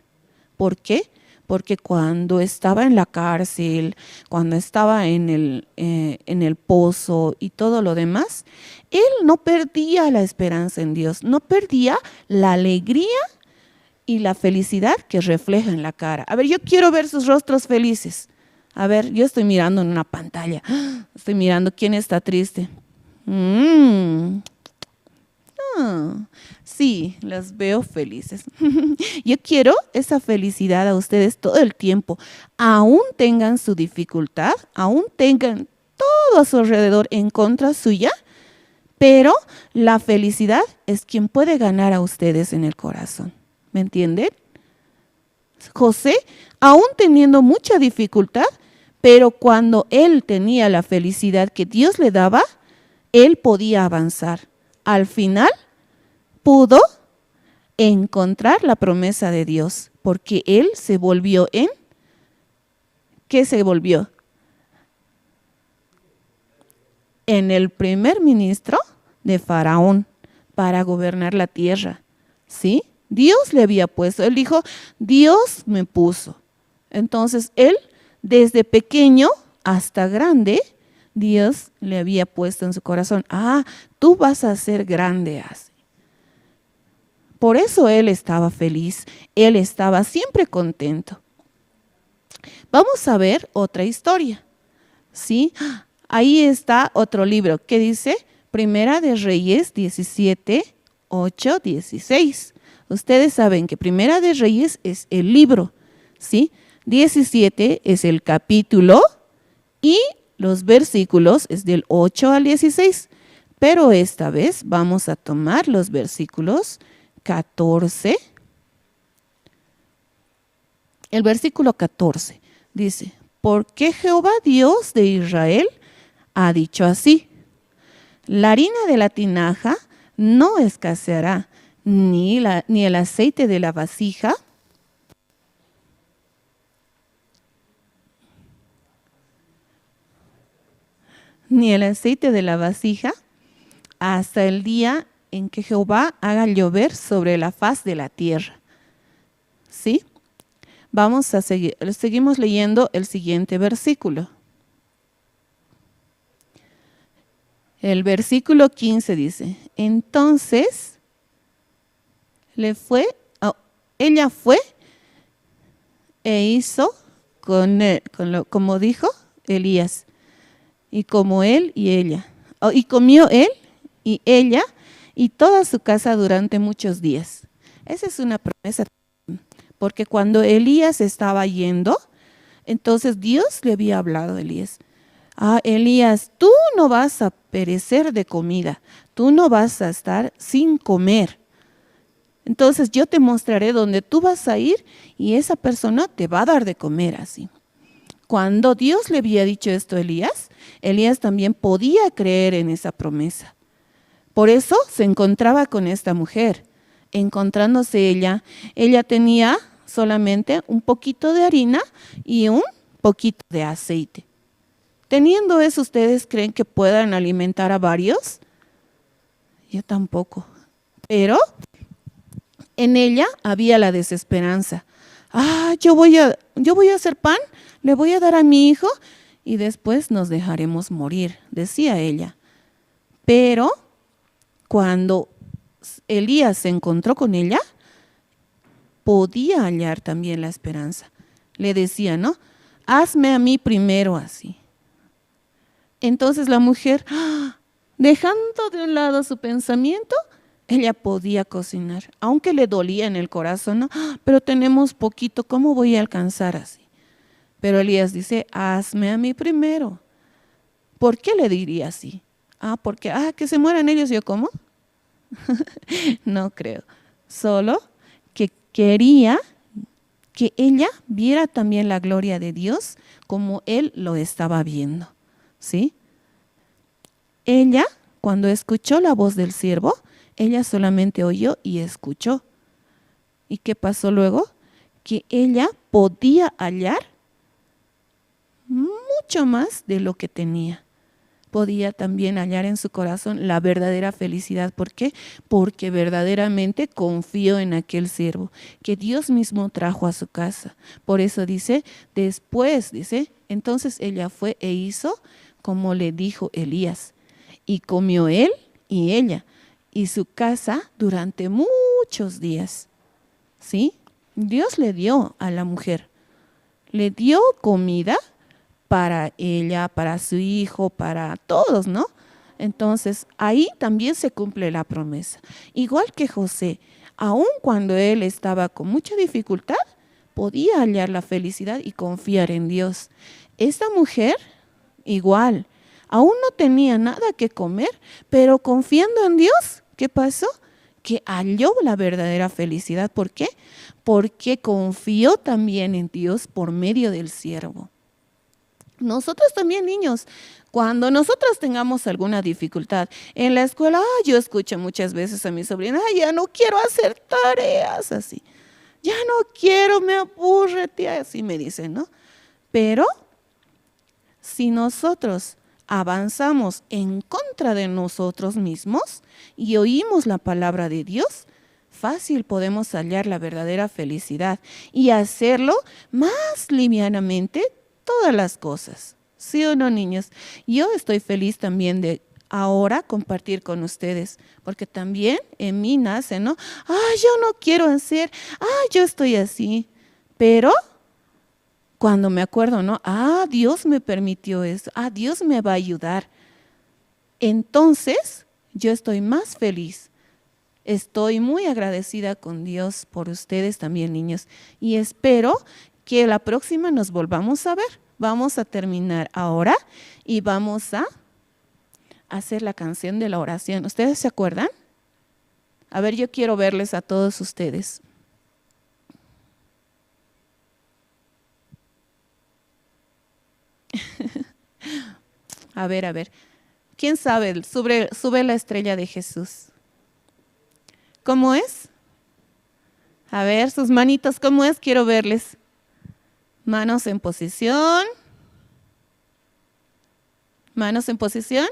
S9: ¿Por qué? Porque cuando estaba en la cárcel, cuando estaba en el pozo y todo lo demás, él no perdía la esperanza en Dios, no perdía la alegría y la felicidad que refleja en la cara. A ver, yo quiero ver sus rostros felices. A ver, yo estoy mirando en una pantalla, estoy mirando quién está triste. Sí, las veo felices. Yo quiero esa felicidad a ustedes todo el tiempo. Aún tengan su dificultad, aún tengan todo a su alrededor en contra suya, pero la felicidad es quien puede ganar a ustedes en el corazón. ¿Me entienden? José, aún teniendo mucha dificultad, pero cuando él tenía la felicidad que Dios le daba, él podía avanzar. Al final pudo encontrar la promesa de Dios, porque él se volvió ¿qué se volvió? En el primer ministro de Faraón para gobernar la tierra, ¿sí? Dios le había puesto, él dijo, Dios me puso. Entonces él, desde pequeño hasta grande, Dios le había puesto en su corazón, tú vas a ser grande así. Por eso él estaba feliz, él estaba siempre contento. Vamos a ver otra historia, ¿sí? Ahí está otro libro que dice Primera de Reyes 17, 8, 16. Ustedes saben que Primera de Reyes es el libro, ¿sí? 17 es el capítulo y los versículos es del 8 al 16. Pero esta vez vamos a tomar los versículos 14. El versículo 14 dice, porque Jehová Dios de Israel ha dicho así, la harina de la tinaja no escaseará, ni el aceite de la vasija ni el aceite de la vasija, hasta el día en que Jehová haga llover sobre la faz de la tierra. ¿Sí? Vamos a seguir, seguimos leyendo el siguiente versículo. El versículo 15 dice, entonces ella fue e hizo como dijo Elías, y como él y ella, y comió él y ella y toda su casa durante muchos días. Esa es una promesa, porque cuando Elías estaba yendo, entonces Dios le había hablado a Elías. Elías, tú no vas a perecer de comida, tú no vas a estar sin comer. Entonces yo te mostraré dónde tú vas a ir y esa persona te va a dar de comer así. Cuando Dios le había dicho esto a Elías, Elías también podía creer en esa promesa. Por eso se encontraba con esta mujer. Encontrándose ella tenía solamente un poquito de harina y un poquito de aceite. Teniendo eso, ¿ustedes creen que puedan alimentar a varios? Yo tampoco. Pero en ella había la desesperanza. Yo voy a hacer pan, le voy a dar a mi hijo y después nos dejaremos morir, decía ella. Pero cuando Elías se encontró con ella, podía hallar también la esperanza. Le decía, ¿no? Hazme a mí primero así. Entonces la mujer, dejando de un lado su pensamiento, ella podía cocinar, aunque le dolía en el corazón, ¿no? Pero tenemos poquito, ¿cómo voy a alcanzar así? Pero Elías dice, hazme a mí primero. ¿Por qué le diría así? Porque, que se mueran ellos, ¿yo cómo? No creo. Solo que quería que ella viera también la gloria de Dios como él lo estaba viendo. ¿Sí? Ella, cuando escuchó la voz del siervo, ella solamente oyó y escuchó. ¿Y qué pasó luego? Que ella podía hallar mucho más de lo que tenía. Podía también hallar en su corazón la verdadera felicidad. ¿Por qué? Porque verdaderamente confió en aquel siervo que Dios mismo trajo a su casa. Por eso dice, entonces ella fue e hizo como le dijo Elías, y comió él y ella y su casa durante muchos días. ¿Sí? Dios le dio a la mujer, le dio comida para ella, para su hijo, para todos, ¿no? Entonces, ahí también se cumple la promesa. Igual que José, aun cuando él estaba con mucha dificultad, podía hallar la felicidad y confiar en Dios. Esta mujer, igual, aún no tenía nada que comer, pero confiando en Dios, ¿qué pasó? Que halló la verdadera felicidad. ¿Por qué? Porque confió también en Dios por medio del siervo. Nosotros también, niños, cuando nosotros tengamos alguna dificultad en la escuela, yo escucho muchas veces a mi sobrina, ya no quiero hacer tareas así, ya no quiero, me aburre, tía, así me dicen, ¿no? Pero si nosotros avanzamos en contra de nosotros mismos y oímos la palabra de Dios, fácil podemos hallar la verdadera felicidad y hacerlo más livianamente todas las cosas. ¿Sí o no, niños? Yo estoy feliz también de ahora compartir con ustedes, porque también en mí nace, ¿no? Yo no quiero hacer, yo estoy así, pero cuando me acuerdo, ¿no? Dios me permitió eso, Dios me va a ayudar. Entonces, yo estoy más feliz. Estoy muy agradecida con Dios por ustedes también, niños, y espero que la próxima nos volvamos a ver. Vamos a terminar ahora y vamos a hacer la canción de la oración. ¿Ustedes se acuerdan? A ver, yo quiero verles a todos ustedes. A ver. ¿Quién sabe? Sube la estrella de Jesús. ¿Cómo es? A ver, sus manitos, ¿cómo es? Quiero verles. Manos en posición. Manos en posición.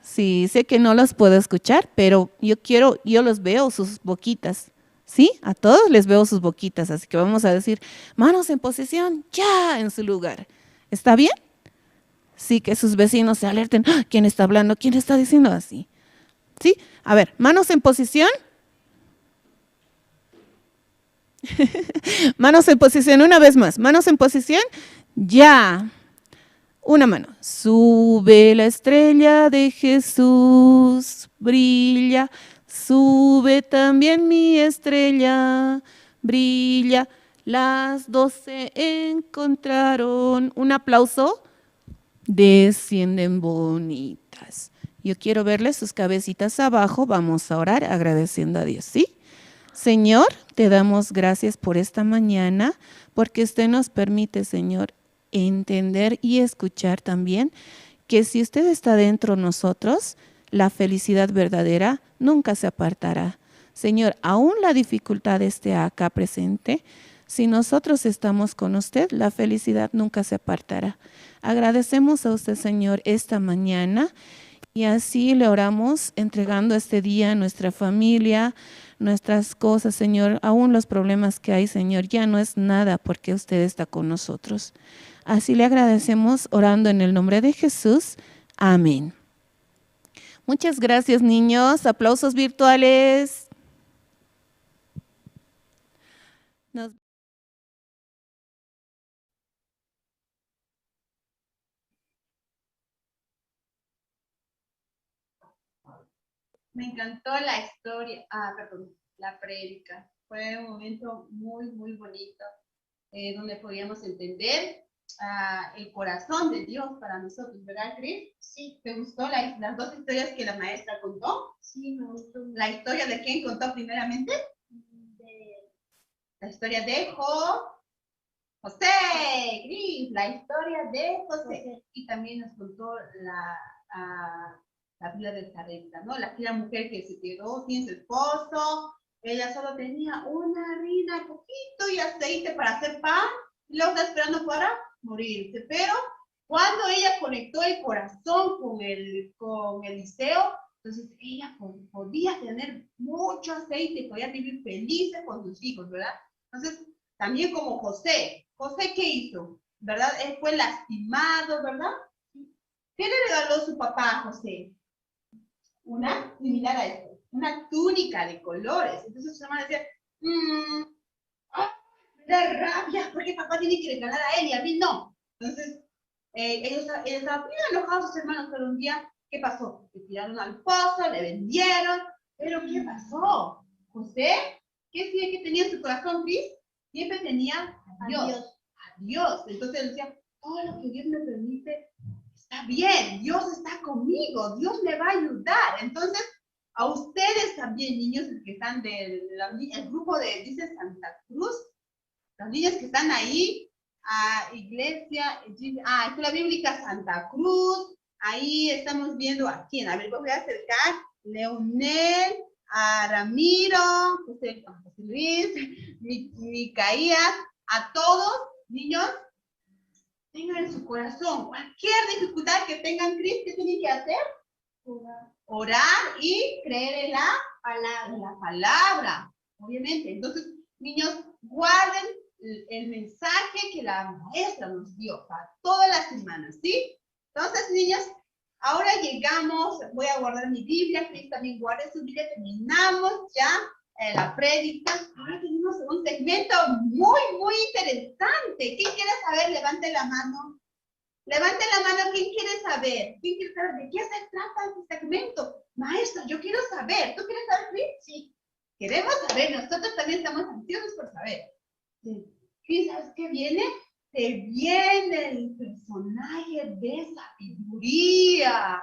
S9: Sí, sé que no los puedo escuchar, pero yo los veo sus boquitas. ¿Sí? A todos les veo sus boquitas, así que vamos a decir, manos en posición, ya en su lugar. ¿Está bien? Sí, que sus vecinos se alerten. ¡Ah! ¿Quién está hablando? ¿Quién está diciendo así? ¿Sí? A ver, manos en posición. Manos en posición, una vez más. Manos en posición, ya. Una mano. Sube la estrella de Jesús, brilla. Sube también mi estrella, brilla. Las 12 encontraron. Un aplauso. Descienden bonitas. Yo quiero verles sus cabecitas abajo. Vamos a orar agradeciendo a Dios, ¿sí? Señor, te damos gracias por esta mañana, porque usted nos permite, Señor, entender y escuchar también que si usted está dentro de nosotros, la felicidad verdadera nunca se apartará. Señor, aún la dificultad esté acá presente, si nosotros estamos con usted, la felicidad nunca se apartará. Agradecemos a usted, Señor, esta mañana y así le oramos entregando este día a nuestra familia, nuestras cosas, Señor, aún los problemas que hay, Señor, ya no es nada porque usted está con nosotros. Así le agradecemos orando en el nombre de Jesús. Amén. Muchas gracias, niños. Aplausos virtuales.
S1: Me encantó la historia, perdón, la prédica. Fue un momento muy, muy bonito, donde podíamos entender el corazón de Dios para nosotros, ¿verdad, Cris?
S2: Sí.
S1: ¿Te gustó las dos historias que la maestra contó?
S2: Sí, me gustó.
S1: ¿La historia de quién contó primeramente? La historia de José, Cris, la historia de José. Y también nos contó la vida de Sarepta, ¿no? Aquella mujer que se quedó sin su esposo, ella solo tenía una harina, poquito y aceite para hacer pan, y luego está esperando para morirse. Pero cuando ella conectó el corazón con Eliseo, entonces ella podía tener mucho aceite y podía vivir feliz con sus hijos, ¿verdad? Entonces, también como José. ¿José qué hizo? ¿Verdad? Él fue lastimado, ¿verdad? ¿Qué le regaló su papá a José? Una, similar a esto, una túnica de colores. Entonces su hermana decía, me da rabia, porque papá tiene que regalar a él y a mí no. Entonces, ellos estaban muy enojados sus hermanos, pero un día, ¿qué pasó? Le tiraron al pozo, le vendieron, pero ¿qué pasó? José, ¿qué es que tenía en su corazón, Cris? Siempre tenía a Dios. A Dios. Entonces él decía, todo lo que Dios me permite está bien, Dios está conmigo, Dios me va a ayudar. Entonces, a ustedes también, niños que están del grupo de, dice Santa Cruz, los niños que están ahí, iglesia, Escuela Bíblica Santa Cruz, ahí estamos viendo a quién, a ver, voy a acercar, Leonel, a Ramiro, José Luis, Micaías, a todos, niños, tengan en su corazón cualquier dificultad que tengan, Cris, ¿qué tienen que hacer? Orar y creer en la palabra, obviamente. Entonces, niños, guarden el mensaje que la maestra nos dio para todas las semanas, ¿sí? Entonces, niños, ahora llegamos, voy a guardar mi Biblia, Cris también guarde su Biblia, terminamos ya la prédica. Ahora tenemos un segmento muy, muy interesante. ¿Quién quiere saber? Levante la mano. Levante la mano, ¿quién quiere saber? ¿Quién quiere saber de qué se trata este segmento? Maestra, yo quiero saber. ¿Tú quieres saber, Cris? Sí. Queremos saber, nosotros también estamos ansiosos por saber. Cris, ¿sabes qué viene? Se viene el personaje de sabiduría.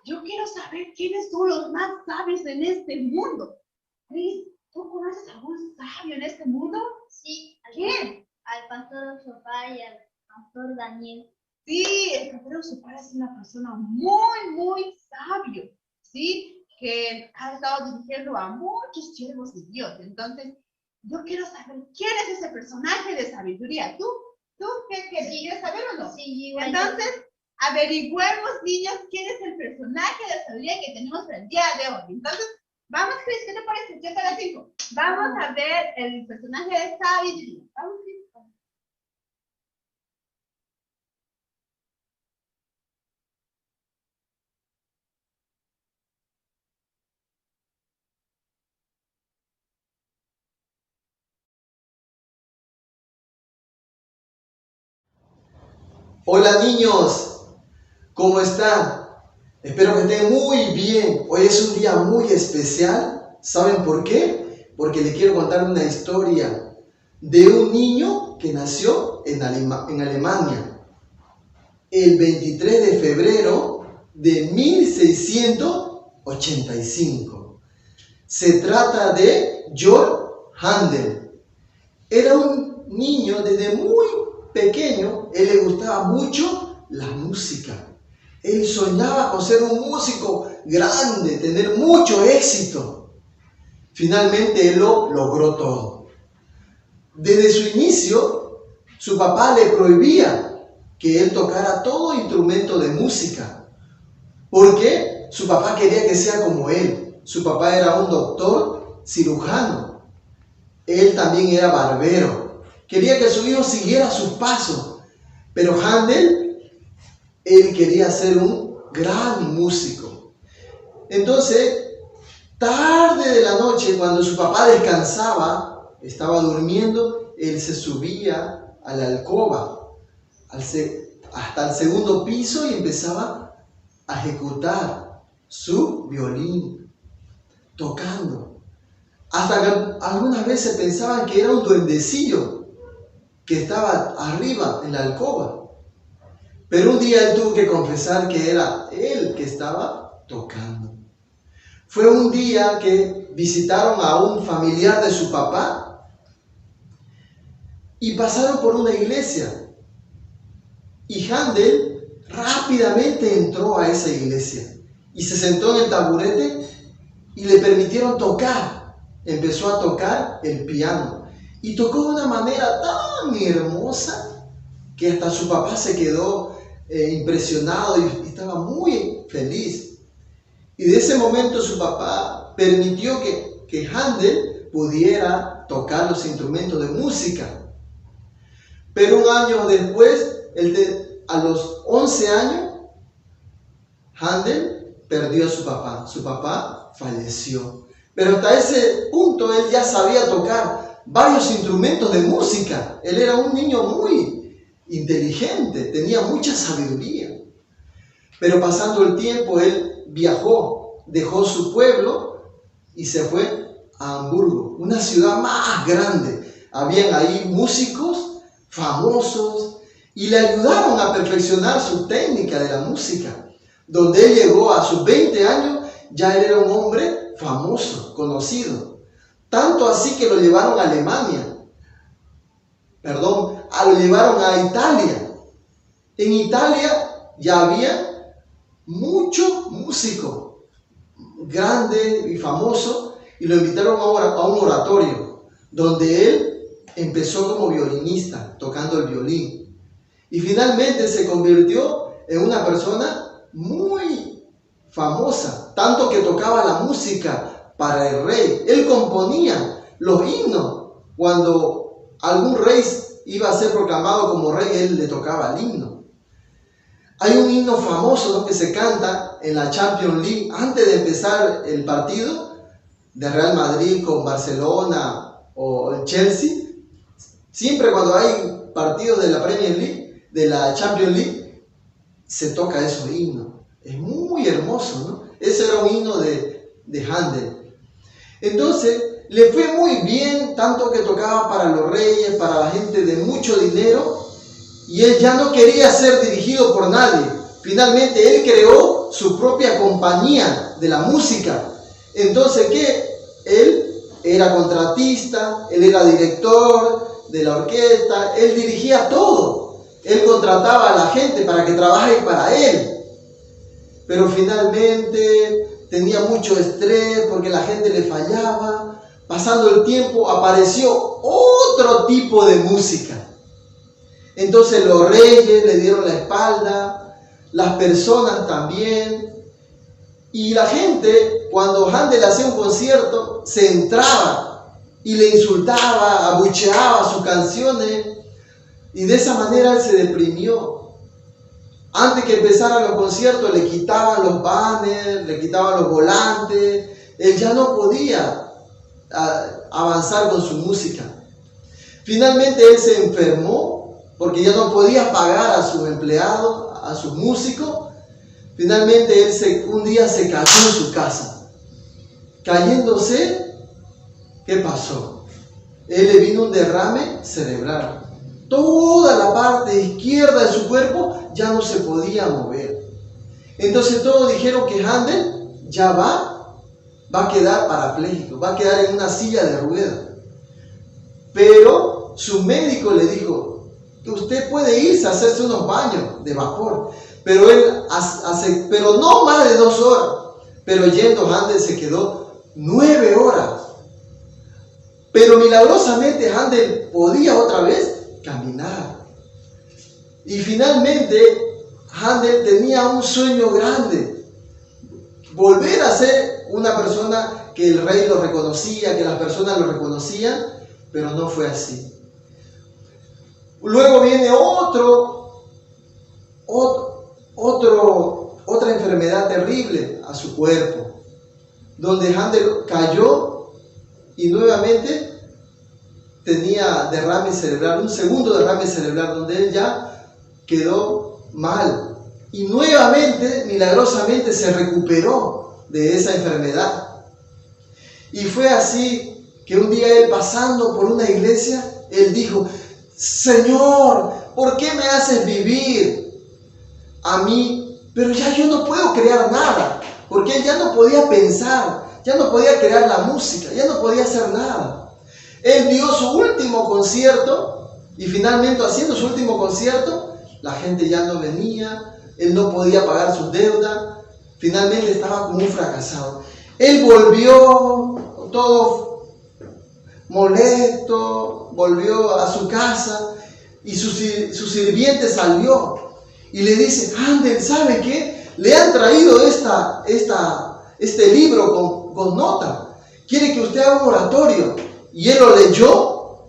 S1: Yo quiero saber quiénes son los más sabios en este mundo. Cris, ¿tú conoces algún sabio en este mundo?
S2: Sí.
S1: ¿Quién?
S2: Al pastor Sofá y al pastor Daniel.
S1: Sí, el pastor Sofá es una persona muy, muy sabio, ¿sí? Que ha estado dirigiendo a muchos siervos de Dios. Entonces, yo quiero saber quién es ese personaje de sabiduría. ¿Tú qué quieres? ¿Quieres saber o no?
S2: Sí, igual.
S1: Entonces, averigüemos, niños, quién es el personaje de sabiduría que tenemos para el día de hoy. Entonces, vamos, Cris, ¿qué te parece? Yo te la digo. Vamos a ver el personaje de sabiduría. Vamos, Cris.
S10: Hola niños, ¿cómo están? Espero que estén muy bien. Hoy es un día muy especial. ¿Saben por qué? Porque les quiero contar una historia de un niño que nació en Alemania el 23 de febrero de 1685. Se trata de Georg Händel. Era un niño desde muy pequeño, él le gustaba mucho la música. Él soñaba con ser un músico grande, tener mucho éxito. Finalmente él lo logró todo. Desde su inicio, su papá le prohibía que él tocara todo instrumento de música, porque su papá quería que sea como él. Su papá era un doctor cirujano. Él también era barbero. Quería que su hijo siguiera sus pasos, pero Händel, él quería ser un gran músico. Entonces, tarde de la noche, cuando su papá descansaba, estaba durmiendo, él se subía a la alcoba, hasta el segundo piso y empezaba a ejecutar su violín, tocando. Hasta que algunas veces pensaban que era un duendecillo que estaba arriba en la alcoba. Pero un día él tuvo que confesar que era él que estaba tocando. Fue un día que visitaron a un familiar de su papá y pasaron por una iglesia. Y Händel rápidamente entró a esa iglesia y se sentó en el taburete y le permitieron tocar. Empezó a tocar el piano. Y tocó de una manera tan hermosa que hasta su papá se quedó impresionado y estaba muy feliz. Y de ese momento su papá permitió que Händel pudiera tocar los instrumentos de música. Pero un año después, a los 11 años, Händel perdió a su papá. Su papá falleció. Pero hasta ese punto él ya sabía tocar varios instrumentos de música. Él era un niño muy inteligente, tenía mucha sabiduría. Pero pasando el tiempo, él viajó, dejó su pueblo y se fue a Hamburgo, una ciudad más grande. Habían ahí músicos famosos y le ayudaron a perfeccionar su técnica de la música. Donde él llegó a sus 20 años, ya él era un hombre famoso, conocido. Tanto así que lo llevaron a Alemania. Lo llevaron a Italia. En Italia ya había muchos músicos grandes y famosos y lo invitaron a un oratorio donde él empezó como violinista, tocando el violín. Y finalmente se convirtió en una persona muy famosa, tanto que tocaba la música para el rey. Él componía los himnos. Cuando algún rey iba a ser proclamado como rey, él le tocaba el himno. Hay un himno famoso, ¿no?, que se canta en la Champions League antes de empezar el partido de Real Madrid con Barcelona o el Chelsea. Siempre cuando hay partidos de la Premier League, de la Champions League, se toca esos himnos. Es muy hermoso, ¿no? Ese era un himno de Händel. Entonces, le fue muy bien, tanto que tocaba para los reyes, para la gente de mucho dinero, y él ya no quería ser dirigido por nadie. Finalmente, él creó su propia compañía de la música. Entonces, ¿qué? Él era contratista, él era director de la orquesta, él dirigía todo. Él contrataba a la gente para que trabaje para él. Pero finalmente tenía mucho estrés porque la gente le fallaba. Pasando el tiempo apareció otro tipo de música. Entonces los reyes le dieron la espalda, las personas también. Y la gente, cuando Handel hacía un concierto, se entraba y le insultaba, abucheaba sus canciones. Y de esa manera él se deprimió. Antes que empezaran los conciertos, le quitaban los banners, le quitaban los volantes. Él ya no podía avanzar con su música. Finalmente él se enfermó porque ya no podía pagar a sus empleados, a sus músicos. Finalmente él un día se cayó en su casa. Cayéndose, ¿qué pasó? Él le vino un derrame cerebral. Toda la parte izquierda de su cuerpo ya no se podía mover. Entonces todos dijeron que Handel ya va a quedar parapléjico, va a quedar en una silla de ruedas. Pero su médico le dijo que usted puede irse a hacerse unos baños de vapor, pero pero no más de 2 horas. Pero yendo, Handel se quedó 9 horas. Pero milagrosamente Handel podía otra vez caminar. Y finalmente Handel tenía un sueño grande: volver a ser una persona que el rey lo reconocía, que las personas lo reconocían, pero no fue así. Luego viene otra enfermedad terrible a su cuerpo, donde Handel cayó y nuevamente tenía derrame cerebral, un segundo derrame cerebral, donde él ya quedó mal. Y nuevamente, milagrosamente, se recuperó de esa enfermedad. Y fue así que un día él, pasando por una iglesia, él dijo: Señor, ¿por qué me haces vivir a mí? Pero ya yo no puedo crear nada, porque él ya no podía pensar, ya no podía crear la música, ya no podía hacer nada. Él dio su último concierto y finalmente, haciendo su último concierto, la gente ya no venía, él no podía pagar sus deudas, finalmente estaba como un fracasado. Él volvió todo molesto, volvió a su casa y su sirviente salió y le dice: Handel, ¿sabe qué? Le han traído este libro con nota. Quiere que usted haga un oratorio. Y él lo leyó.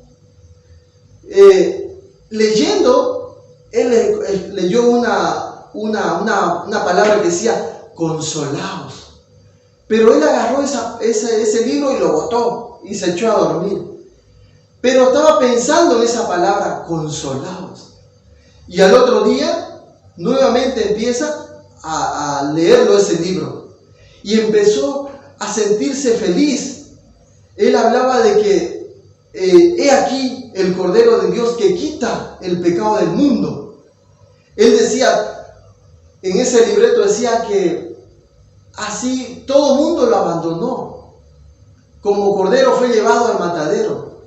S10: Leyendo, él leyó una palabra que decía: consolaos. Pero él agarró ese libro y lo botó y se echó a dormir. Pero estaba pensando en esa palabra: consolaos. Y al otro día, nuevamente empieza a leerlo ese libro. Y empezó a sentirse feliz. Él hablaba de que he aquí el Cordero de Dios que quita el pecado del mundo. Él decía, en ese libreto decía que así todo mundo lo abandonó. Como cordero fue llevado al matadero.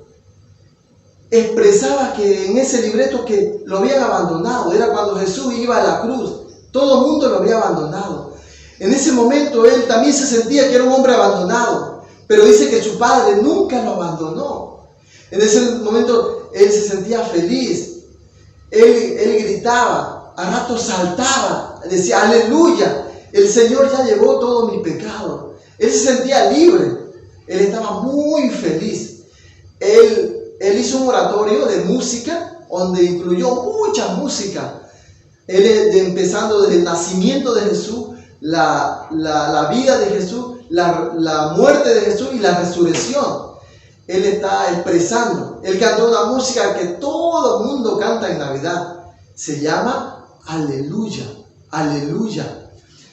S10: Expresaba que en ese libreto que lo habían abandonado. Era cuando Jesús iba a la cruz. Todo el mundo lo había abandonado. En ese momento él también se sentía que era un hombre abandonado. Pero dice que su padre nunca lo abandonó. En ese momento él se sentía feliz. Él gritaba, a rato saltaba, decía: aleluya, el Señor ya llevó todo mi pecado. Él se sentía libre. Él estaba muy feliz. Él hizo un oratorio de música donde incluyó mucha música. Empezando desde el nacimiento de Jesús, la vida de Jesús, la muerte de Jesús y la resurrección. Él está expresando. Él cantó una música que todo el mundo canta en Navidad. Se llama Aleluya, Aleluya.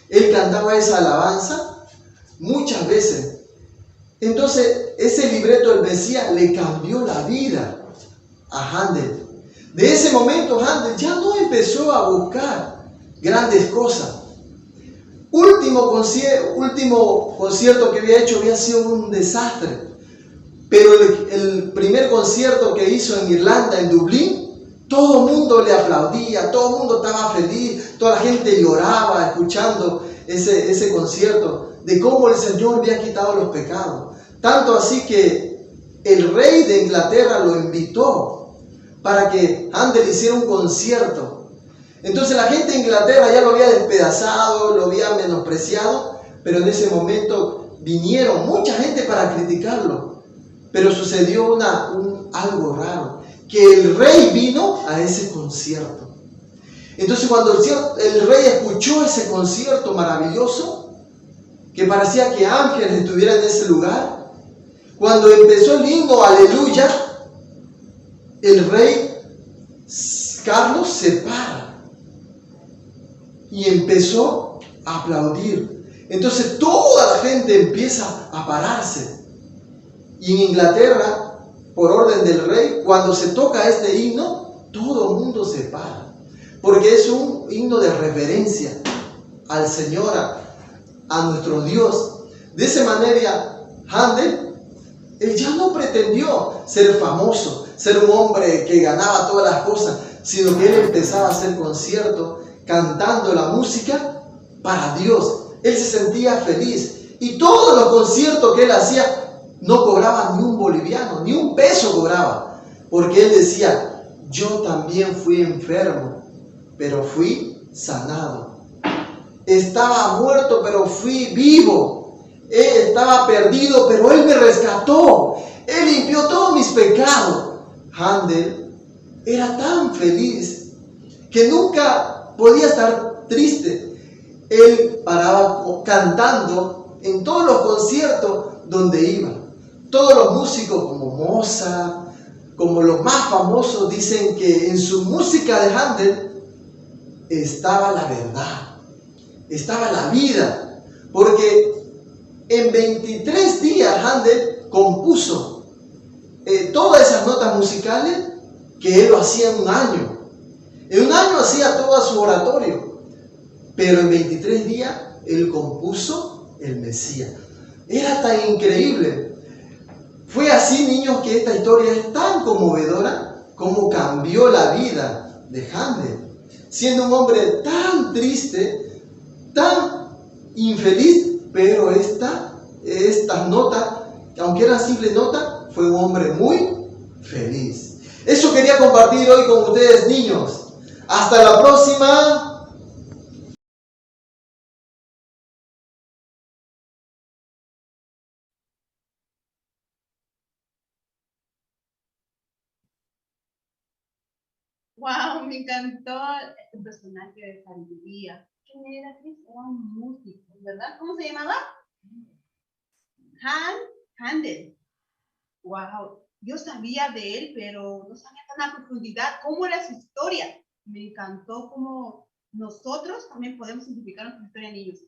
S10: Él cantaba esa alabanza muchas veces. Entonces, ese libreto del Mesías le cambió la vida a Handel. De ese momento, Handel ya no empezó a buscar grandes cosas. Último concierto que había hecho había sido un desastre. Pero el primer concierto que hizo en Irlanda, en Dublín, todo el mundo le aplaudía, todo el mundo estaba feliz, toda la gente lloraba escuchando ese concierto de cómo el Señor había quitado los pecados. Tanto así que el rey de Inglaterra lo invitó para que Handel hiciera un concierto. Entonces la gente de Inglaterra ya lo había despedazado, lo había menospreciado, pero en ese momento vinieron mucha gente para criticarlo. Pero sucedió algo raro, que el rey vino a ese concierto. Entonces cuando el rey escuchó ese concierto maravilloso, que parecía que ángeles estuvieran en ese lugar, cuando empezó el himno Aleluya, el rey Carlos se para y empezó a aplaudir. Entonces toda la gente empieza a pararse. Y en Inglaterra, por orden del rey, cuando se toca este himno, todo el mundo se para. Porque es un himno de reverencia al Señor, a nuestro Dios. De esa manera, Händel, él ya no pretendió ser famoso, ser un hombre que ganaba todas las cosas, sino que él empezaba a hacer conciertos, cantando la música para Dios. Él se sentía feliz. Y todos los conciertos que él hacía, no cobraba ni un boliviano, ni un peso cobraba. Porque él decía, yo también fui enfermo, pero fui sanado. Estaba muerto, pero fui vivo. Estaba perdido, pero Él me rescató. Él limpió todos mis pecados. Händel era tan feliz que nunca podía estar triste. Él paraba cantando en todos los conciertos donde iba. Todos los músicos como Mozart, como los más famosos, dicen que en su música de Händel estaba la verdad, estaba la vida, porque en 23 días Händel compuso todas esas notas musicales que él lo hacía en un año. En un año hacía todo su oratorio, pero en 23 días él compuso el Mesías. Era tan increíble. Fue así, niños, que esta historia es tan conmovedora como cambió la vida de Händel. Siendo un hombre tan triste, tan infeliz, pero estas notas, aunque eran simples notas, fue un hombre muy feliz. Eso quería compartir hoy con ustedes, niños. Hasta la próxima.
S1: Wow, me encantó este personaje de sabiduría. ¿Quién era? Era un músico, ¿verdad? ¿Cómo se llamaba? Händel. Wow, yo sabía de él, pero no sabía tan a profundidad cómo era su historia. Me encantó cómo nosotros también podemos identificar nuestra historia, niños.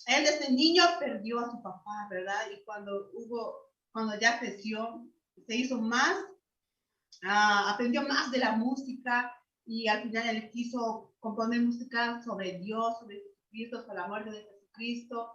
S1: Él desde niño perdió a su papá, ¿verdad? Y cuando ya creció, se hizo más, aprendió más de la música y al final él quiso componer música sobre Dios, sobre Jesucristo, sobre la muerte de Jesucristo.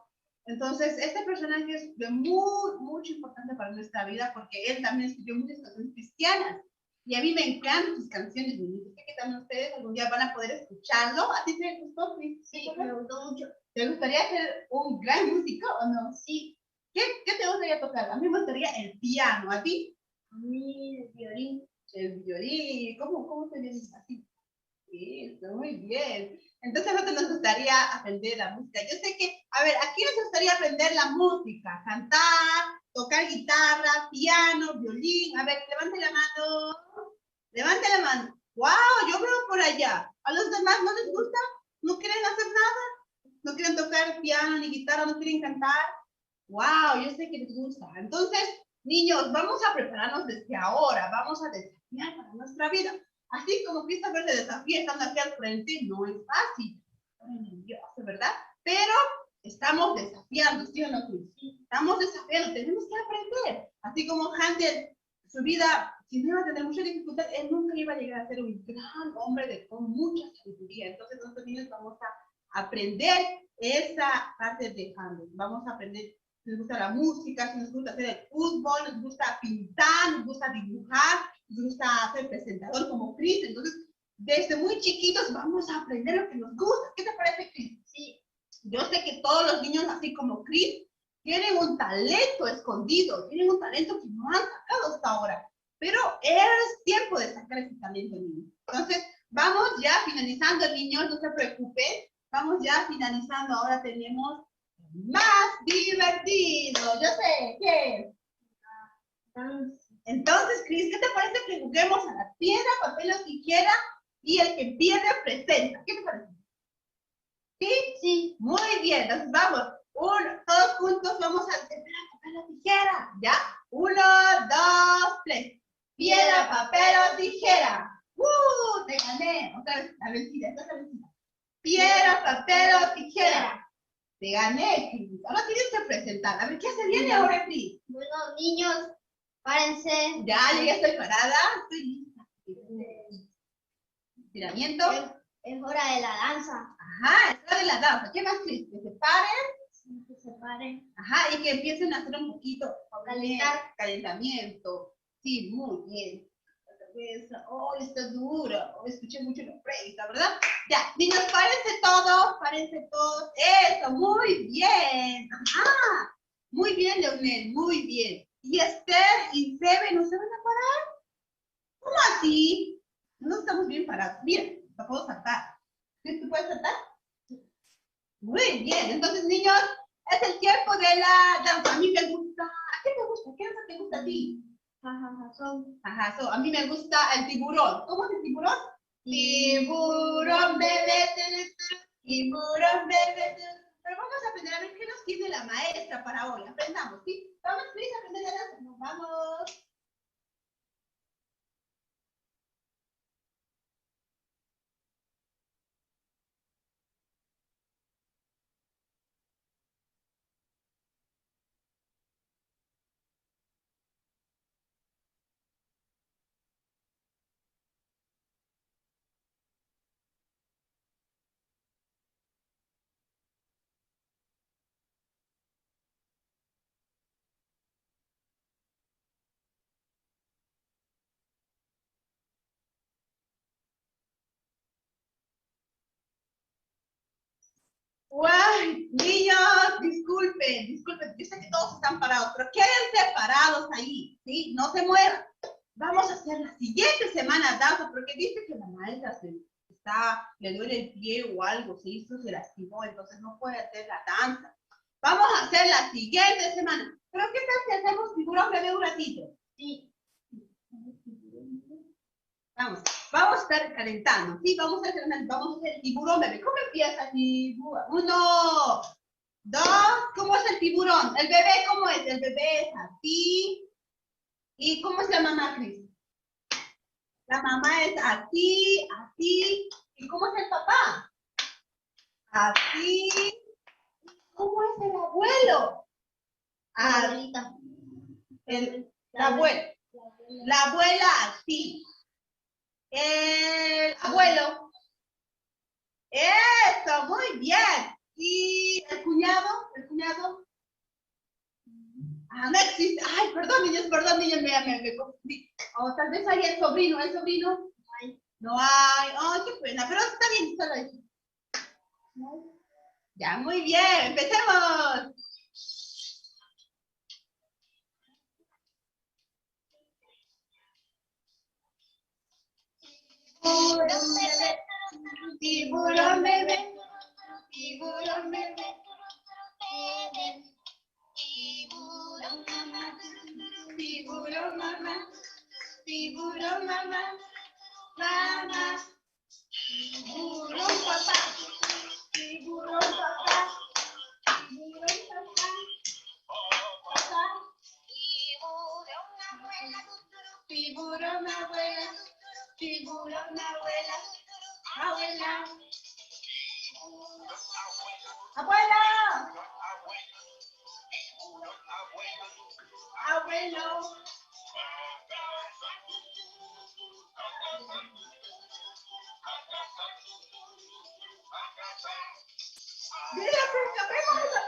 S1: Entonces, este personaje es de mucho importante para nuestra vida porque él también escribió muchas canciones cristianas. Y a mí me encantan sus canciones, niños. Sé que también ustedes algún día van a poder escucharlo. ¿A ti te gustó, Cris?
S2: Sí, me gustó mucho.
S1: ¿Te gustaría ser un gran músico o no?
S2: Sí.
S1: ¿Qué te gustaría tocar? A mí me gustaría el piano. ¿A ti?
S2: A mí el violín.
S1: El violín. ¿Cómo se dice así? Sí, está muy bien. Entonces, a nosotros nos gustaría aprender la música. Yo sé que, a ver, aquí nos gustaría aprender la música, cantar, tocar guitarra, piano, violín. A ver, levante la mano. Levante la mano. ¡Wow! Yo veo por allá. ¿A los demás no les gusta? ¿No quieren hacer nada? ¿No quieren tocar piano ni guitarra? ¿No quieren cantar? ¡Wow! Yo sé que les gusta. Entonces, niños, vamos a prepararnos desde ahora. Vamos a desafiar para nuestra vida. Así como Christopher se desafía estando aquí al frente, no es fácil. ¿Verdad? Pero estamos desafiando, ¿sí o no? Sí, estamos desafiando, tenemos que aprender. Así como Händel, su vida, si no iba a tener mucha dificultad, él nunca iba a llegar a ser un gran hombre con mucha sabiduría. Entonces, nosotros niños vamos a aprender esa parte de Händel. Vamos a aprender si nos gusta la música, si nos gusta hacer el fútbol, nos gusta pintar, nos gusta dibujar, nos gusta ser presentador como Cris. Entonces, desde muy chiquitos vamos a aprender lo que nos gusta. ¿Qué te parece, Cris? Sí. Yo sé que todos los niños, así como Cris, tienen un talento escondido, tienen un talento que no han sacado hasta ahora. Pero es tiempo de sacar ese talento, niños. Entonces, Vamos ya finalizando, niños, no se preocupen. Vamos ya finalizando. Ahora tenemos más divertido. Yo sé, ¿qué? Entonces, Cris, ¿qué te parece que juguemos a la piedra, papel o tijera y el que pierde presenta? ¿Qué te parece? ¿Sí? Sí. Muy bien, entonces vamos. Todos juntos vamos a hacer papel o tijera. ¿Ya? 1, 2, 3. Piedra, papel o tijera. Te gané. Otra vez, la vencida, esta es la vencida. Piedra, papel o tijera. Te gané, Cris. Ahora tienes que presentar. A ver, ¿qué se viene ahora, Cris?
S2: Bueno, niños, párense.
S1: Ya, yo ya estoy parada. Estoy lista. Estiramiento.
S2: Es hora de la danza.
S1: Ajá, es hora de la danza. ¿Qué más, Cris? Que se paren.
S2: Que se paren.
S1: Ajá, y que empiecen a hacer un poquito.
S2: Calentamiento.
S1: Sí, muy bien. Oh, está duro. Oh, escuché mucho la prédica, ¿verdad? Ya, niños, párense todos. Eso, muy bien. Ajá. Muy bien, Leonel, muy bien. Y Esther y Sebe, ¿no se van a parar? ¿Cómo así? No estamos bien parados. Mira, la puedo saltar. ¿Sí tú puedes saltar? Muy bien. Entonces, niños, es el tiempo de la danza. A mí me gusta. ¿A qué te gusta? ¿Qué danza te gusta a ti? A mí me gusta el tiburón. ¿Cómo es el tiburón? Tiburón, bebé, tiburón, bebé. Pero vamos a aprender a ver qué nos tiene la maestra para hoy. Aprendamos, ¿sí? Vamos, Cris, a aprender a danza. Nos vamos. ¡Guay! Niños, disculpen, yo sé que todos están parados, pero quédense parados ahí, ¿sí? No se muevan. Vamos a hacer la siguiente semana danza, porque dice que la maestra le duele el pie o algo, se lastimó, entonces no puede hacer la danza. Vamos a hacer la siguiente semana. ¿Pero qué tal si hacemos tiburón bebé un ratito? Sí. Vamos a estar calentando, ¿sí? Vamos a hacer el tiburón bebé. ¿Cómo empieza el tiburón? 1, 2, ¿cómo es el tiburón? ¿El bebé cómo es? El bebé es así. ¿Y cómo es la mamá, Cris? La mamá es así, así. ¿Y cómo es el papá? Así. ¿Cómo es el abuelo?
S2: Abuelita.
S1: La abuela. La abuela así. El abuelo. Eso, muy bien. ¿Y el cuñado? ¿El cuñado? Ah, no existe. Ay, perdón, niños, me confundí. O tal vez hay el sobrino. ¿El sobrino? No hay. Ay, qué pena, pero está bien, solo eso. Ya, muy bien, empecemos. Tiburón bebé, tiburón bebé, tiburón mamá, tiburón mamá, tiburón mamá, mamá, tiburón papá, tiburón papá, tiburón papá, papá, tiburón abuela, tiburón abuela, tiburón abuela, abuela, abuela, abuelo. Mira, sabemos.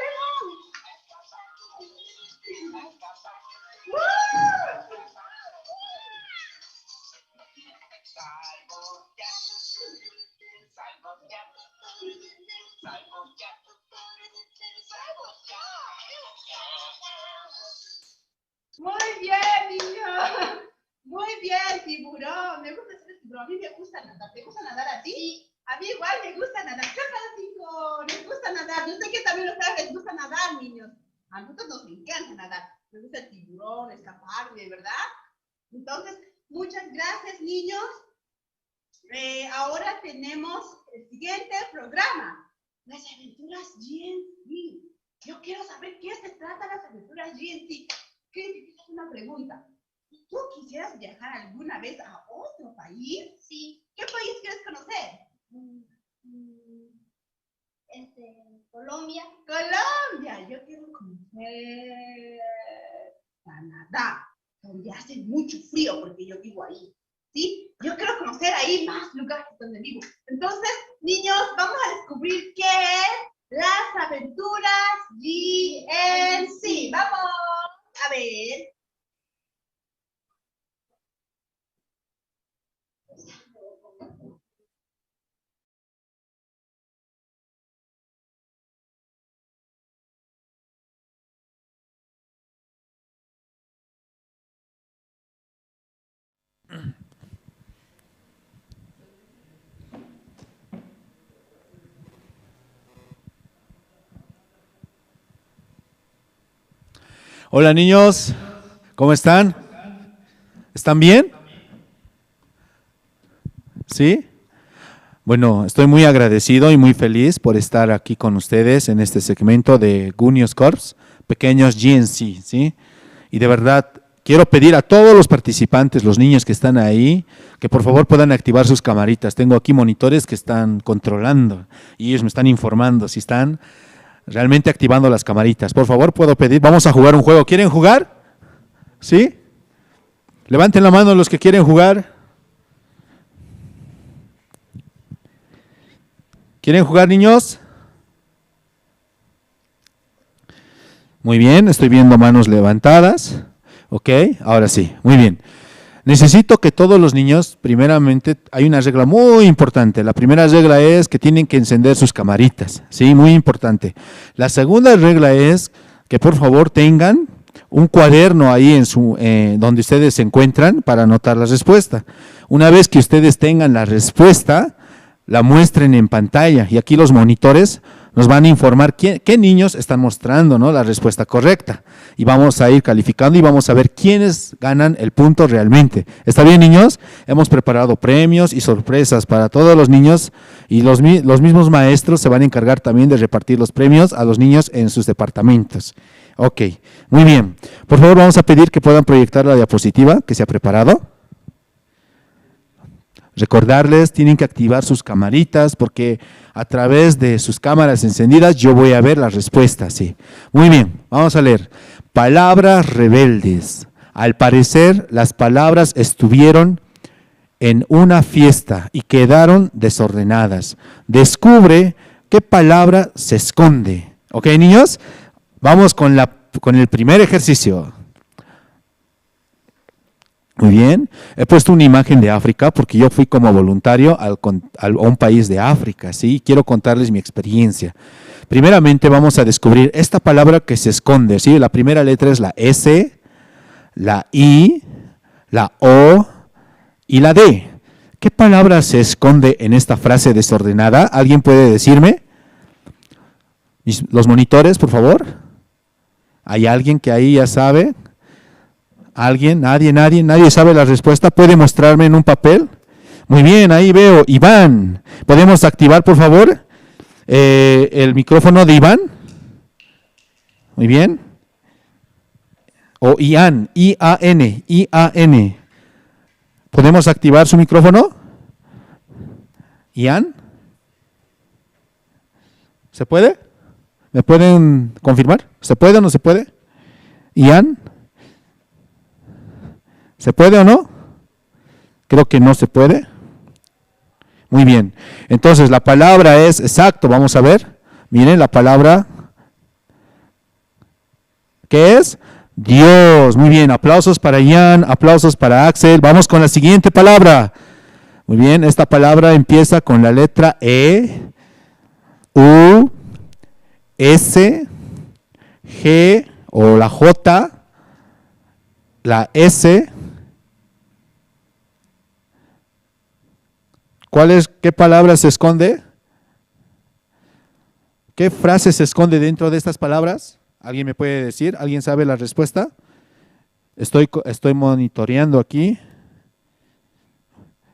S1: Muy bien, niños. Muy bien, tiburón. Me gusta hacer tiburón. A mí me gusta nadar. ¿Te gusta nadar a ti? Sí. A mí igual me gusta nadar. Clásico, les gusta nadar. Yo sé que también a ustedes les gusta nadar, niños. A nosotros nos encanta nadar. Me gusta el tiburón, escaparme, ¿verdad? Entonces, muchas gracias, niños. Ahora tenemos el siguiente programa. Las aventuras GNC. Yo quiero saber qué se trata las aventuras GNC. ¿Qué es una pregunta? ¿Tú quisieras viajar alguna vez a otro país? Sí. ¿Qué país quieres conocer?
S2: Colombia.
S1: Colombia. Yo quiero conocer Canadá, donde hace mucho frío porque yo vivo ahí. ¿Sí? Yo quiero conocer ahí más lugares donde vivo. Entonces, niños, vamos a descubrir qué es las aventuras GNC. ¡Vamos! A ver.
S11: Hola niños, ¿cómo están? ¿Están bien? ¿Sí? Bueno, estoy muy agradecido y muy feliz por estar aquí con ustedes en este segmento de Gunios Corps, pequeños GNC, ¿sí? Y de verdad, quiero pedir a todos los participantes, los niños que están ahí, que por favor puedan activar sus camaritas. Tengo aquí monitores que están controlando y ellos me están informando si están realmente activando las camaritas. Por favor, puedo pedir, vamos a jugar un juego. ¿Quieren jugar? ¿Sí? Levanten la mano los que quieren jugar. ¿Quieren jugar, niños? Muy bien, estoy viendo manos levantadas. Ok, ahora sí, muy bien. Necesito que todos los niños, primeramente, hay una regla muy importante. La primera regla es que tienen que encender sus camaritas, ¿sí? Muy importante. La segunda regla es que por favor tengan un cuaderno ahí en donde ustedes se encuentran para anotar la respuesta. Una vez que ustedes tengan la respuesta, la muestren en pantalla y aquí los monitores nos van a informar qué niños están mostrando, ¿no?, la respuesta correcta. Y vamos a ir calificando y vamos a ver quiénes ganan el punto realmente. ¿Está bien, niños? Hemos preparado premios y sorpresas para todos los niños y los mismos maestros se van a encargar también de repartir los premios a los niños en sus departamentos. Ok, muy bien. Por favor, vamos a pedir que puedan proyectar la diapositiva que se ha preparado. Recordarles, tienen que activar sus camaritas porque a través de sus cámaras encendidas yo voy a ver las respuestas. Sí. Muy bien, vamos a leer. Palabras rebeldes. Al parecer, las palabras estuvieron en una fiesta y quedaron desordenadas. Descubre qué palabra se esconde. ¿Ok, niños? Vamos con el primer ejercicio. Muy bien, he puesto una imagen de África porque yo fui como voluntario a un país de África, ¿sí? Quiero contarles mi experiencia. Primeramente vamos a descubrir esta palabra que se esconde, ¿sí? La primera letra es la S, la I, la O y la D. ¿Qué palabra se esconde en esta frase desordenada? ¿Alguien puede decirme? Los monitores, por favor. ¿Hay alguien que ahí ya sabe? ¿Alguien? ¿Nadie sabe la respuesta? ¿Puede mostrarme en un papel? Muy bien, ahí veo. Iván. ¿Podemos activar, por favor, el micrófono de Iván? Muy bien. O Ian, I-A-N. ¿Podemos activar su micrófono? Ian. ¿Se puede? ¿Me pueden confirmar? ¿Se puede o no se puede? Ian. ¿Se puede o no? Creo que no se puede. Muy bien. Entonces, la palabra es, exacto, vamos a ver. Miren, la palabra, ¿qué es? Dios. Muy bien, aplausos para Ian, aplausos para Axel. Vamos con la siguiente palabra. Muy bien, esta palabra empieza con la letra E, U, S, G o la J, la S, ¿Qué palabra se esconde? ¿Qué frase se esconde dentro de estas palabras? ¿Alguien me puede decir? ¿Alguien sabe la respuesta? Estoy monitoreando aquí.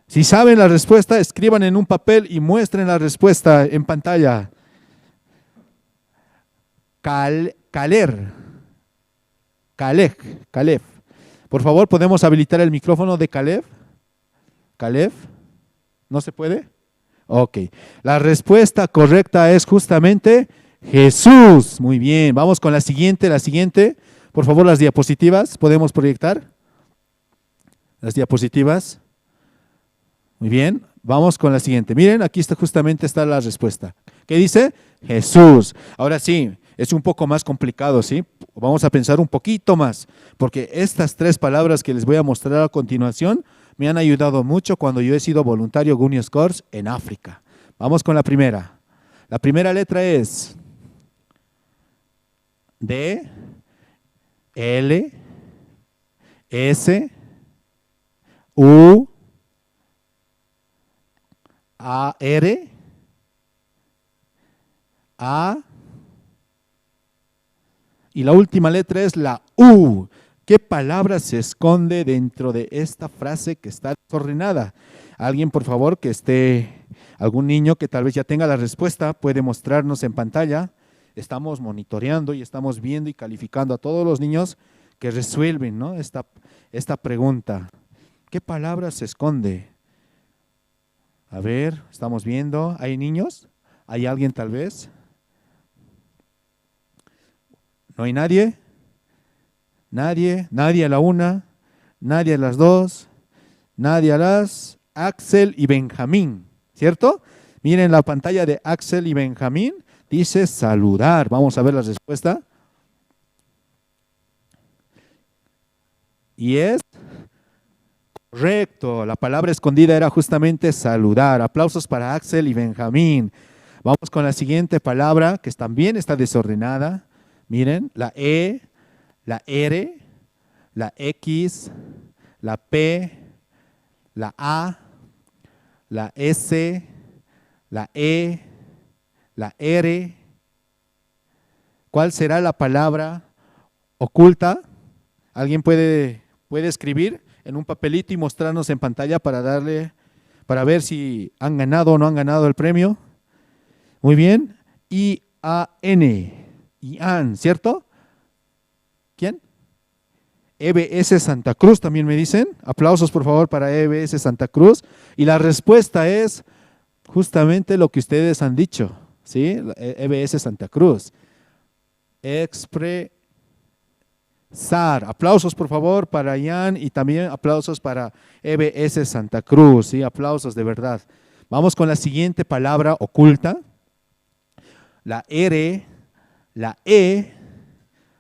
S11: Si saben la respuesta, escriban en un papel y muestren la respuesta en pantalla. Caleb. Por favor, ¿podemos habilitar el micrófono de Caleb? ¿Caleb? ¿No se puede? Ok. La respuesta correcta es justamente Jesús. Muy bien. Vamos con la siguiente. Por favor, las diapositivas. ¿Podemos proyectar? Las diapositivas. Muy bien. Vamos con la siguiente. Miren, aquí justamente está la respuesta. ¿Qué dice? Jesús. Ahora sí, es un poco más complicado, ¿sí? Vamos a pensar un poquito más, porque estas 3 palabras que les voy a mostrar a continuación me han ayudado mucho cuando yo he sido voluntario Gunios Corps en África. Vamos con la primera. La primera letra es D, L, S, U, A, R, A, y la última letra es la U. ¿Qué palabra se esconde dentro de esta frase que está desordenada? Alguien, por favor, algún niño que tal vez ya tenga la respuesta, puede mostrarnos en pantalla. Estamos monitoreando y estamos viendo y calificando a todos los niños que resuelven, ¿no? esta pregunta. ¿Qué palabra se esconde? A ver, estamos viendo. ¿Hay niños? ¿Hay alguien tal vez? ¿No hay nadie? Nadie a la 1, nadie a las 2, nadie a las Axel y Benjamín, ¿cierto? Miren la pantalla de Axel y Benjamín, dice saludar. Vamos a ver la respuesta. Y es correcto, la palabra escondida era justamente saludar. Aplausos para Axel y Benjamín. Vamos con la siguiente palabra que también está desordenada. Miren, la E, la R, la X, la P, la A, la S, la E, la R. ¿Cuál será la palabra oculta? ¿Alguien puede escribir en un papelito y mostrarnos en pantalla para ver si han ganado o no han ganado el premio? Muy bien. I-A-N. IAN, ¿cierto? ¿Quién? EBS Santa Cruz, también me dicen. Aplausos, por favor, para EBS Santa Cruz. Y la respuesta es justamente lo que ustedes han dicho, ¿sí? EBS Santa Cruz. Expresar. Aplausos, por favor, para IAN y también aplausos para EBS Santa Cruz, ¿sí? Aplausos, de verdad. Vamos con la siguiente palabra oculta. La R, la E,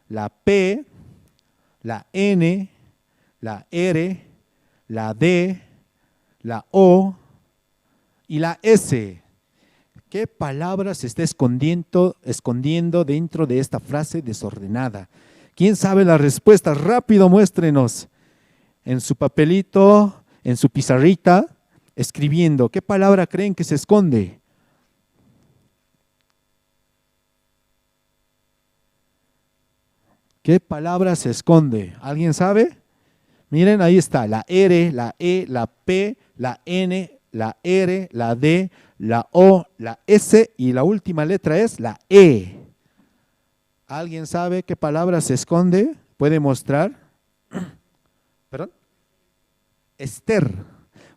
S11: la P, la N, la R, la D, la O y la S. ¿Qué palabra se está escondiendo dentro de esta frase desordenada? ¿Quién sabe la respuesta? Rápido, muéstrenos en su papelito, en su pizarrita, escribiendo. ¿Qué palabra creen que se esconde? ¿Qué palabra se esconde? ¿Alguien sabe? Miren, ahí está, la R, la E, la P, la N, la R, la D, la O, la S y la última letra es la E. ¿Alguien sabe qué palabra se esconde? ¿Puede mostrar? ¿Perdón? Esther.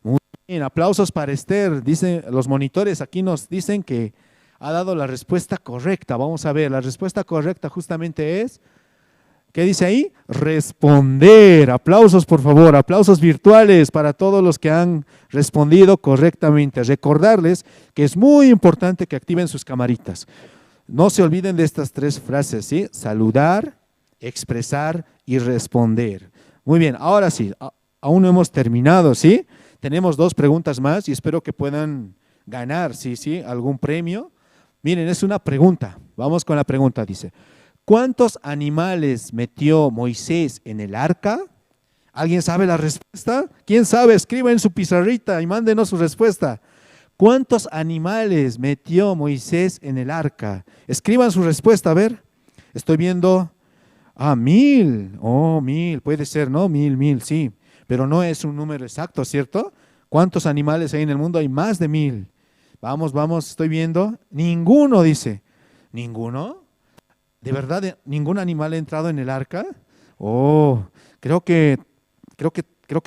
S11: Muy bien, aplausos para Esther. Dicen los monitores, aquí nos dicen que ha dado la respuesta correcta. Vamos a ver, la respuesta correcta justamente es, ¿qué dice ahí? Responder. Aplausos, por favor, aplausos virtuales para todos los que han respondido correctamente. Recordarles que es muy importante que activen sus camaritas. No se olviden de estas 3 frases, ¿sí? Saludar, expresar y responder. Muy bien, ahora sí, aún no hemos terminado, ¿sí? Tenemos 2 preguntas más y espero que puedan ganar, ¿sí? Algún premio. Miren, es una pregunta. Vamos con la pregunta, dice. ¿Cuántos animales metió Moisés en el arca? ¿Alguien sabe la respuesta? ¿Quién sabe? Escriba en su pizarrita y mándenos su respuesta. ¿Cuántos animales metió Moisés en el arca? Escriban su respuesta, a ver. Estoy viendo, 1000. Oh, 1000, puede ser, ¿no? 1000, sí. Pero no es un número exacto, ¿cierto? ¿Cuántos animales hay en el mundo? Hay más de 1000. Vamos, estoy viendo. Ninguno, dice. ¿Ninguno? ¿De verdad ningún animal ha entrado en el arca? Oh, creo que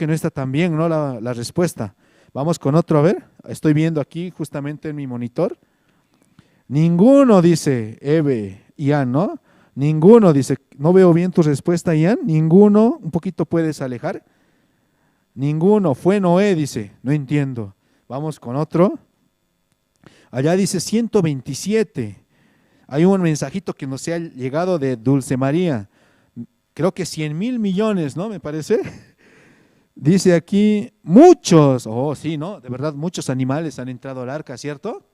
S11: no está tan bien, ¿no? La respuesta. Vamos con otro, a ver. Estoy viendo aquí justamente en mi monitor. Ninguno, dice Eve, Ian, ¿no? Ninguno, dice. No veo bien tu respuesta, Ian. Ninguno. Un poquito puedes alejar. Ninguno. Fue Noé, dice. No entiendo. Vamos con otro. Allá dice 127. Hay un mensajito que nos ha llegado de Dulce María. Creo que 100,000 millones, ¿no? Me parece. Dice aquí, muchos. Oh, sí, ¿no? De verdad, muchos animales han entrado al arca, ¿cierto?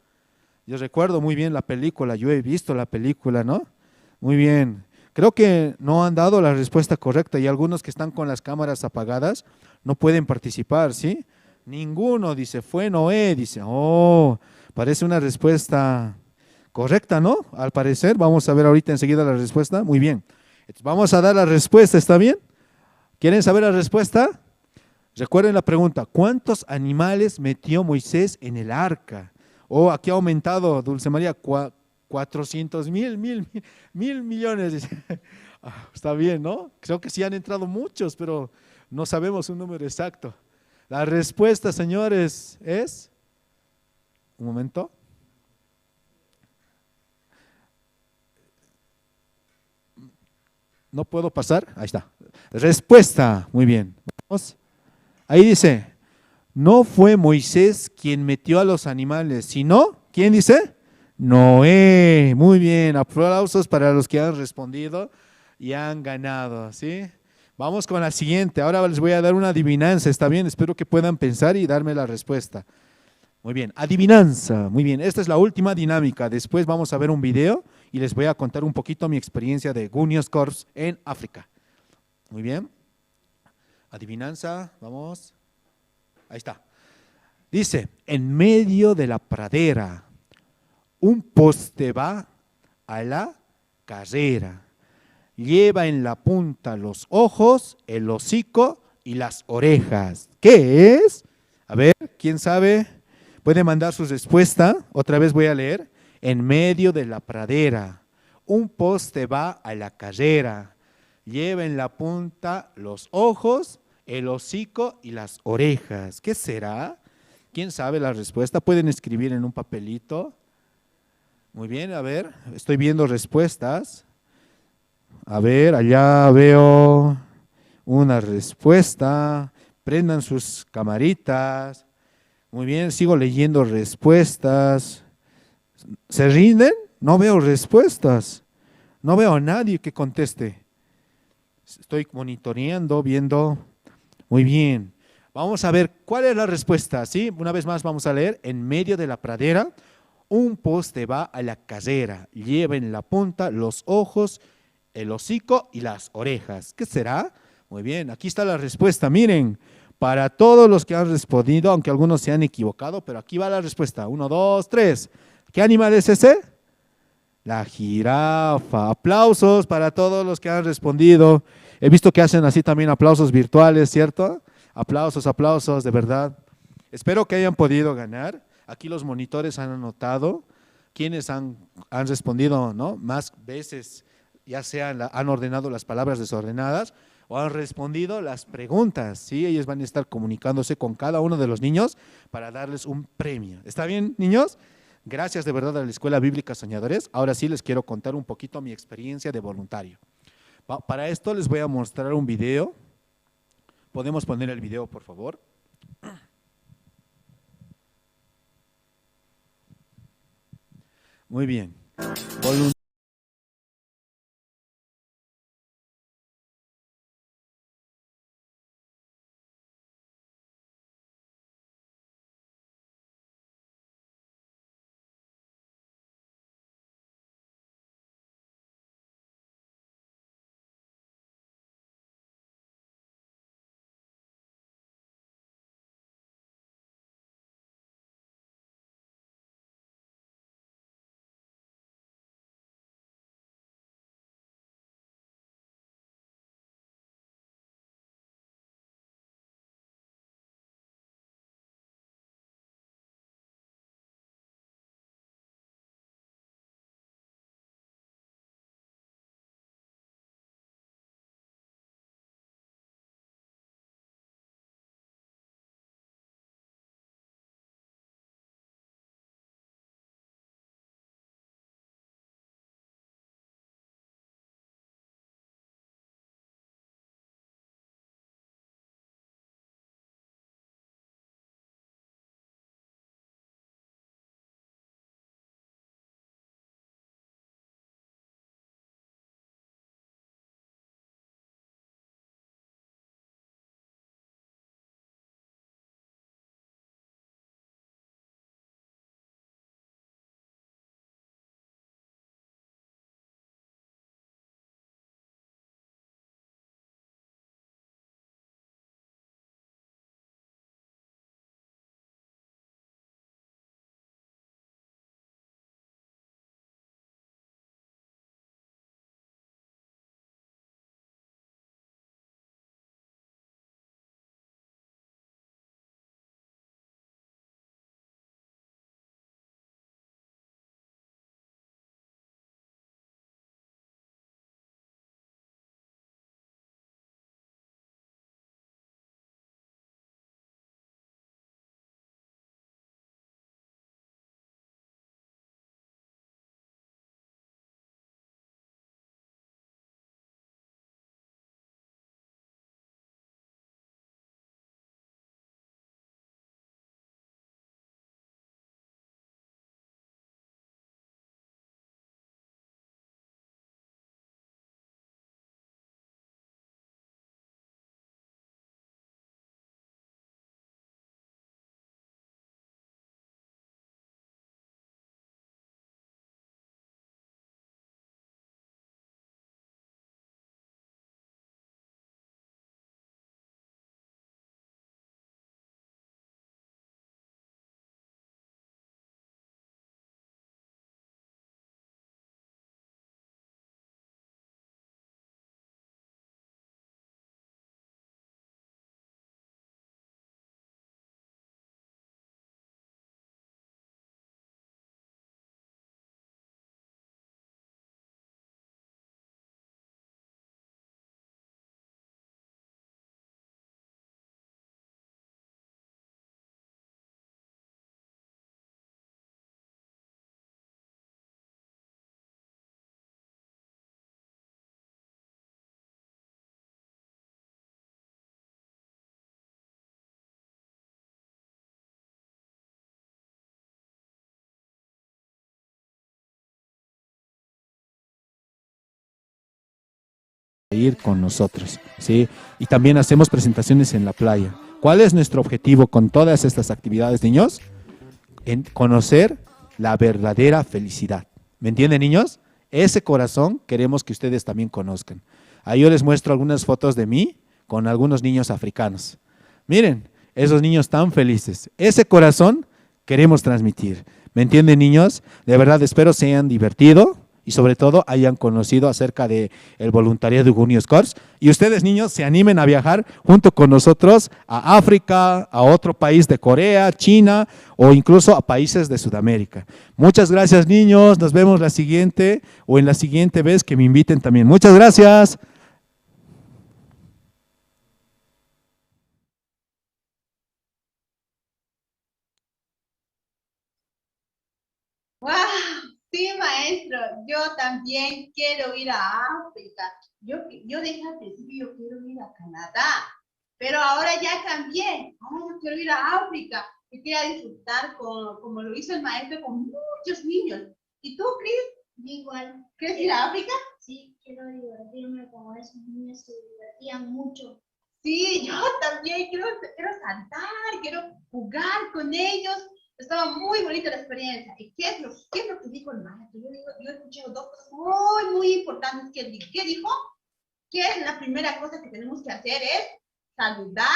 S11: Yo recuerdo muy bien la película, yo he visto la película, ¿no? Muy bien. Creo que no han dado la respuesta correcta y algunos que están con las cámaras apagadas no pueden participar, ¿sí? Ninguno, dice, fue Noé, dice. Oh, parece una respuesta correcta, ¿no? Al parecer, vamos a ver ahorita enseguida la respuesta. Muy bien. Entonces, vamos a dar la respuesta, ¿está bien? ¿Quieren saber la respuesta? Recuerden la pregunta, ¿cuántos animales metió Moisés en el arca? Oh, aquí ha aumentado, Dulce María, 400,000, mil millones. Dice. Está bien, ¿no? Creo que sí han entrado muchos, pero no sabemos un número exacto. La respuesta, señores, es... Un momento. No puedo pasar. Ahí está. Respuesta. Muy bien. Vamos. Ahí dice, no fue Moisés quien metió a los animales, sino, ¿quién dice? Noé. Muy bien. Aplausos para los que han respondido y han ganado, ¿sí? Vamos con la siguiente. Ahora les voy a dar una adivinanza. ¿Está bien? Espero que puedan pensar y darme la respuesta. Muy bien, adivinanza, muy bien, esta es la última dinámica, después vamos a ver un video y les voy a contar un poquito mi experiencia de Gunios Corps en África. Muy bien, adivinanza, vamos, ahí está. Dice, en medio de la pradera, un poste va a la carrera, lleva en la punta los ojos, el hocico y las orejas. ¿Qué es? A ver, ¿quién sabe? Puede mandar su respuesta, otra vez voy a leer. En medio de la pradera, un poste va a la carrera, lleva en la punta los ojos, el hocico y las orejas. ¿Qué será? ¿Quién sabe la respuesta? Pueden escribir en un papelito. Muy bien, a ver, estoy viendo respuestas. A ver, allá veo una respuesta. Prendan sus camaritas. Muy bien, sigo leyendo respuestas. ¿Se rinden? No veo respuestas. No veo a nadie que conteste. Estoy monitoreando, viendo. Muy bien. Vamos a ver cuál es la respuesta. ¿Sí? Una vez más vamos a leer. En medio de la pradera, un poste va a la carrera. Lleva en la punta los ojos, el hocico y las orejas. ¿Qué será? Muy bien, aquí está la respuesta. Miren. Para todos los que han respondido, aunque algunos se han equivocado, pero aquí va la respuesta. 1, 2, 3. ¿Qué animal es ese? La jirafa. Aplausos para todos los que han respondido. He visto que hacen así también aplausos virtuales, ¿cierto? Aplausos, aplausos, de verdad. Espero que hayan podido ganar. Aquí los monitores han anotado quienes han respondido, ¿no? Más veces, ya sean, han ordenado las palabras desordenadas o han respondido las preguntas, ¿sí? Ellos van a estar comunicándose con cada uno de los niños para darles un premio. ¿Está bien, niños? Gracias de verdad a la Escuela Bíblica Soñadores. Ahora sí les quiero contar un poquito mi experiencia de voluntario. Para esto les voy a mostrar un video. ¿Podemos poner el video, por favor? Muy bien. ir con nosotros, ¿sí? Y también hacemos presentaciones en la playa. ¿Cuál es nuestro objetivo con todas estas actividades, niños? En conocer la verdadera felicidad. ¿Me entienden, niños? Ese corazón queremos que ustedes también conozcan. Ahí yo les muestro algunas fotos de mí con algunos niños africanos. Miren, esos niños tan felices. Ese corazón queremos transmitir. ¿Me entienden, niños? De verdad espero se hayan divertido y sobre todo hayan conocido acerca del voluntariado de Junior Scores. Y ustedes, niños, se animen a viajar junto con nosotros a África, a otro país de Corea, China o incluso a países de Sudamérica. Muchas gracias, niños. Nos vemos la siguiente o en la siguiente vez que me inviten también. Muchas gracias.
S1: ¡Wow! Sí, maestro, yo también quiero ir a África. Yo dije al principio, yo quiero ir a Canadá, pero ahora ya cambié. Ahora yo quiero ir a África y quiero disfrutar como lo hizo el maestro con muchos niños. ¿Y tú, Cris?
S2: Igual.
S1: ¿Quieres ir a África?
S2: Sí, quiero divertirme con esos niños, se divertían mucho.
S1: Sí, yo también quiero saltar, quiero jugar con ellos. Estaba muy bonita la experiencia. ¿Y qué es lo que dijo el maestro? Yo escuché dos cosas muy importantes que él dijo. ¿Qué dijo? Que la primera cosa que tenemos que hacer es saludar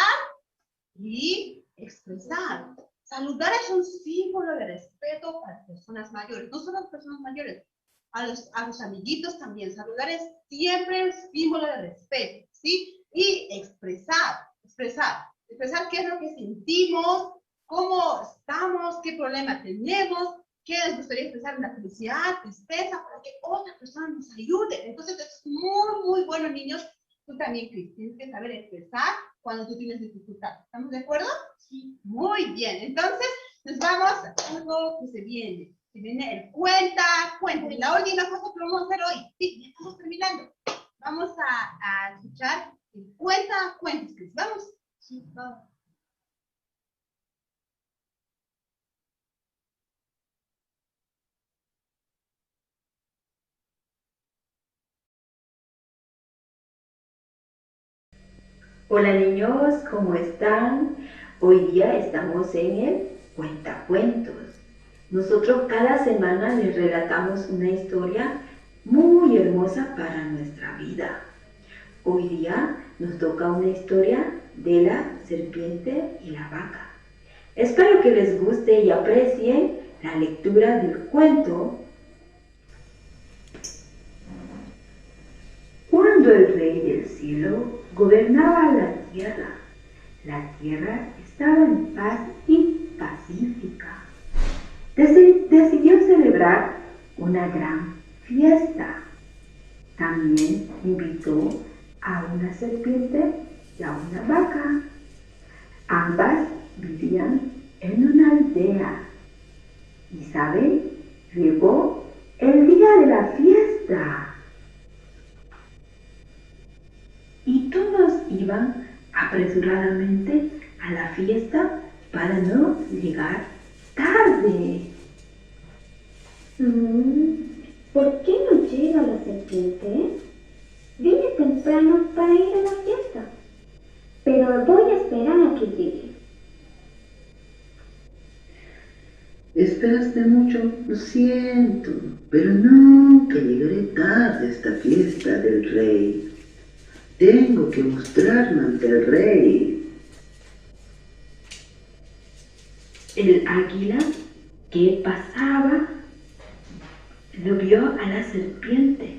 S1: y expresar. Saludar es un símbolo de respeto para las personas mayores. No solo a las personas mayores, a los amiguitos también. Saludar es siempre un símbolo de respeto, ¿sí? Y expresar qué es lo que sentimos, cómo estamos, qué problema tenemos, qué les gustaría expresar una felicidad, tristeza, para que otra persona nos ayude. Entonces es muy bueno, niños. Tú también, Cris, tienes que saber expresar cuando tú tienes dificultad. ¿Estamos de acuerdo? Sí. Muy bien. Entonces, nos vamos a algo que se viene. Se viene el cuenta. La última cosa que vamos a hacer hoy. Sí, ya estamos terminando. Vamos a escuchar el cuentos, Cris. ¿Vamos? Sí, vamos.
S12: Hola niños, ¿cómo están? Hoy día estamos en el Cuentacuentos. Nosotros cada semana les relatamos una historia muy hermosa para nuestra vida. Hoy día nos toca una historia de la serpiente y la vaca. Espero que les guste y aprecien la lectura del cuento. Cuando el rey del cielo gobernaba la tierra estaba en paz y pacífica. Decidió celebrar una gran fiesta. También invitó a una serpiente y a una vaca. Ambas vivían en una aldea. Y ¿saben? Llegó el día de la fiesta. Y todos iban apresuradamente a la fiesta para no llegar tarde.
S13: ¿Por qué no llega la serpiente? Vine temprano para ir a la fiesta, pero voy a esperar a que llegue.
S14: Esperaste mucho, lo siento, pero nunca llegaré tarde a esta fiesta del rey. Tengo que mostrarme ante el rey.
S12: El águila que pasaba lo vio a la serpiente.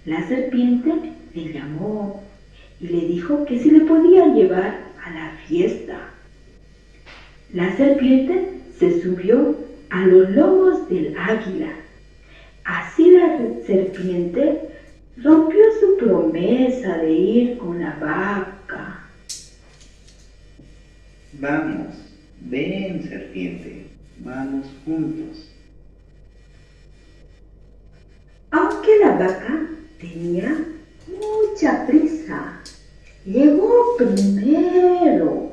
S12: La serpiente le llamó y le dijo que si le podía llevar a la fiesta. La serpiente se subió a los lomos del águila. Así la serpiente rompió su promesa de ir con la vaca.
S14: Vamos, ven, serpiente, vamos juntos.
S12: Aunque la vaca tenía mucha prisa, llegó primero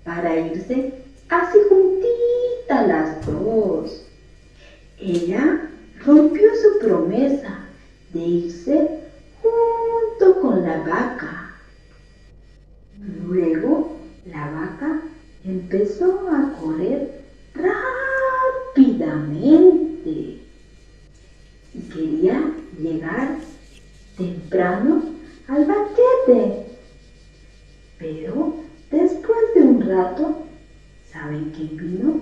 S12: para irse así juntitas las dos. Ella rompió su promesa de irse junto con la vaca. Luego la vaca empezó a correr rápidamente y quería llegar temprano al banquete. Pero después de un rato, ¿saben quién vino?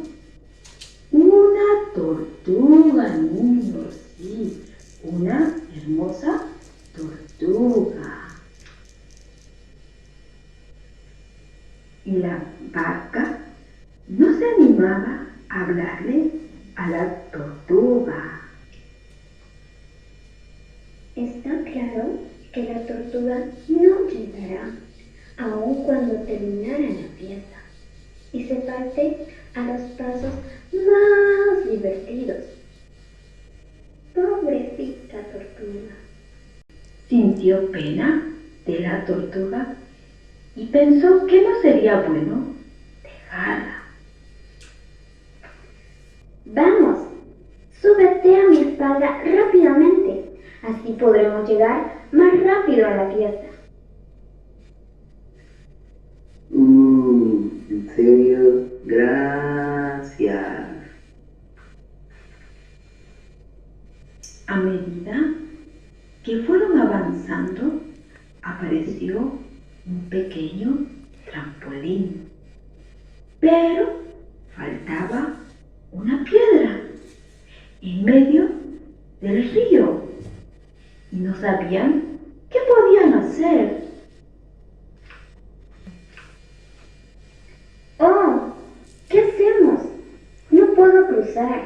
S12: Una tortuga, niños, sí, una hermosa tortuga. Y la vaca no se animaba a hablarle a la tortuga.
S13: Está claro que la tortuga no llegará, aun cuando terminara la fiesta, y se parte a los pasos más divertidos. Pobrecita tortuga.
S12: Sintió pena de la tortuga y pensó que no sería bueno dejarla.
S13: Vamos, súbete a mi espalda rápidamente, así podremos llegar más rápido a la fiesta.
S14: ¿En serio? Gracias.
S12: A medida que fueron avanzando, apareció un pequeño trampolín, pero faltaba una piedra en medio del río y no sabían qué podían hacer.
S13: ¡Oh! ¿Qué hacemos? No puedo cruzar,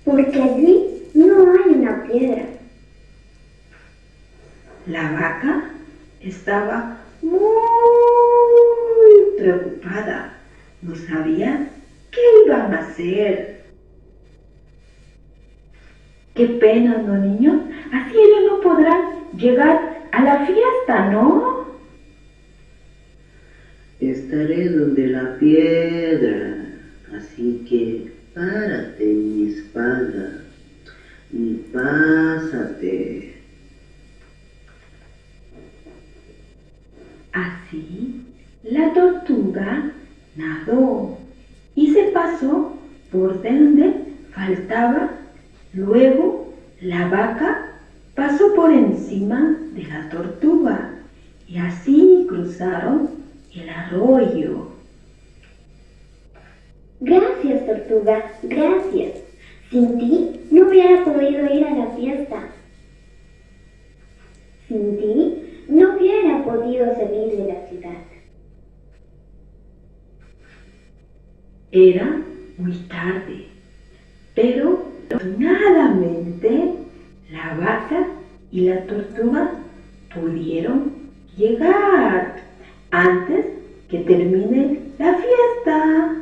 S13: porque allí no hay una piedra.
S12: La vaca estaba muy preocupada. No sabía qué iban a hacer. Qué pena, ¿no, niños? Así ellos no podrán llegar a la fiesta, ¿no?
S14: Estaré donde la piedra, así que párate en mi espalda y pásate.
S12: Así, la tortuga nadó y se pasó por donde faltaba. Luego, la vaca pasó por encima de la tortuga y así cruzaron el arroyo.
S13: Gracias, tortuga, gracias. Sin ti no hubiera podido ir a la fiesta. Sin ti no hubiera podido salir de la ciudad.
S12: Era muy tarde, pero afortunadamente la vaca y la tortuga pudieron llegar antes que termine la fiesta.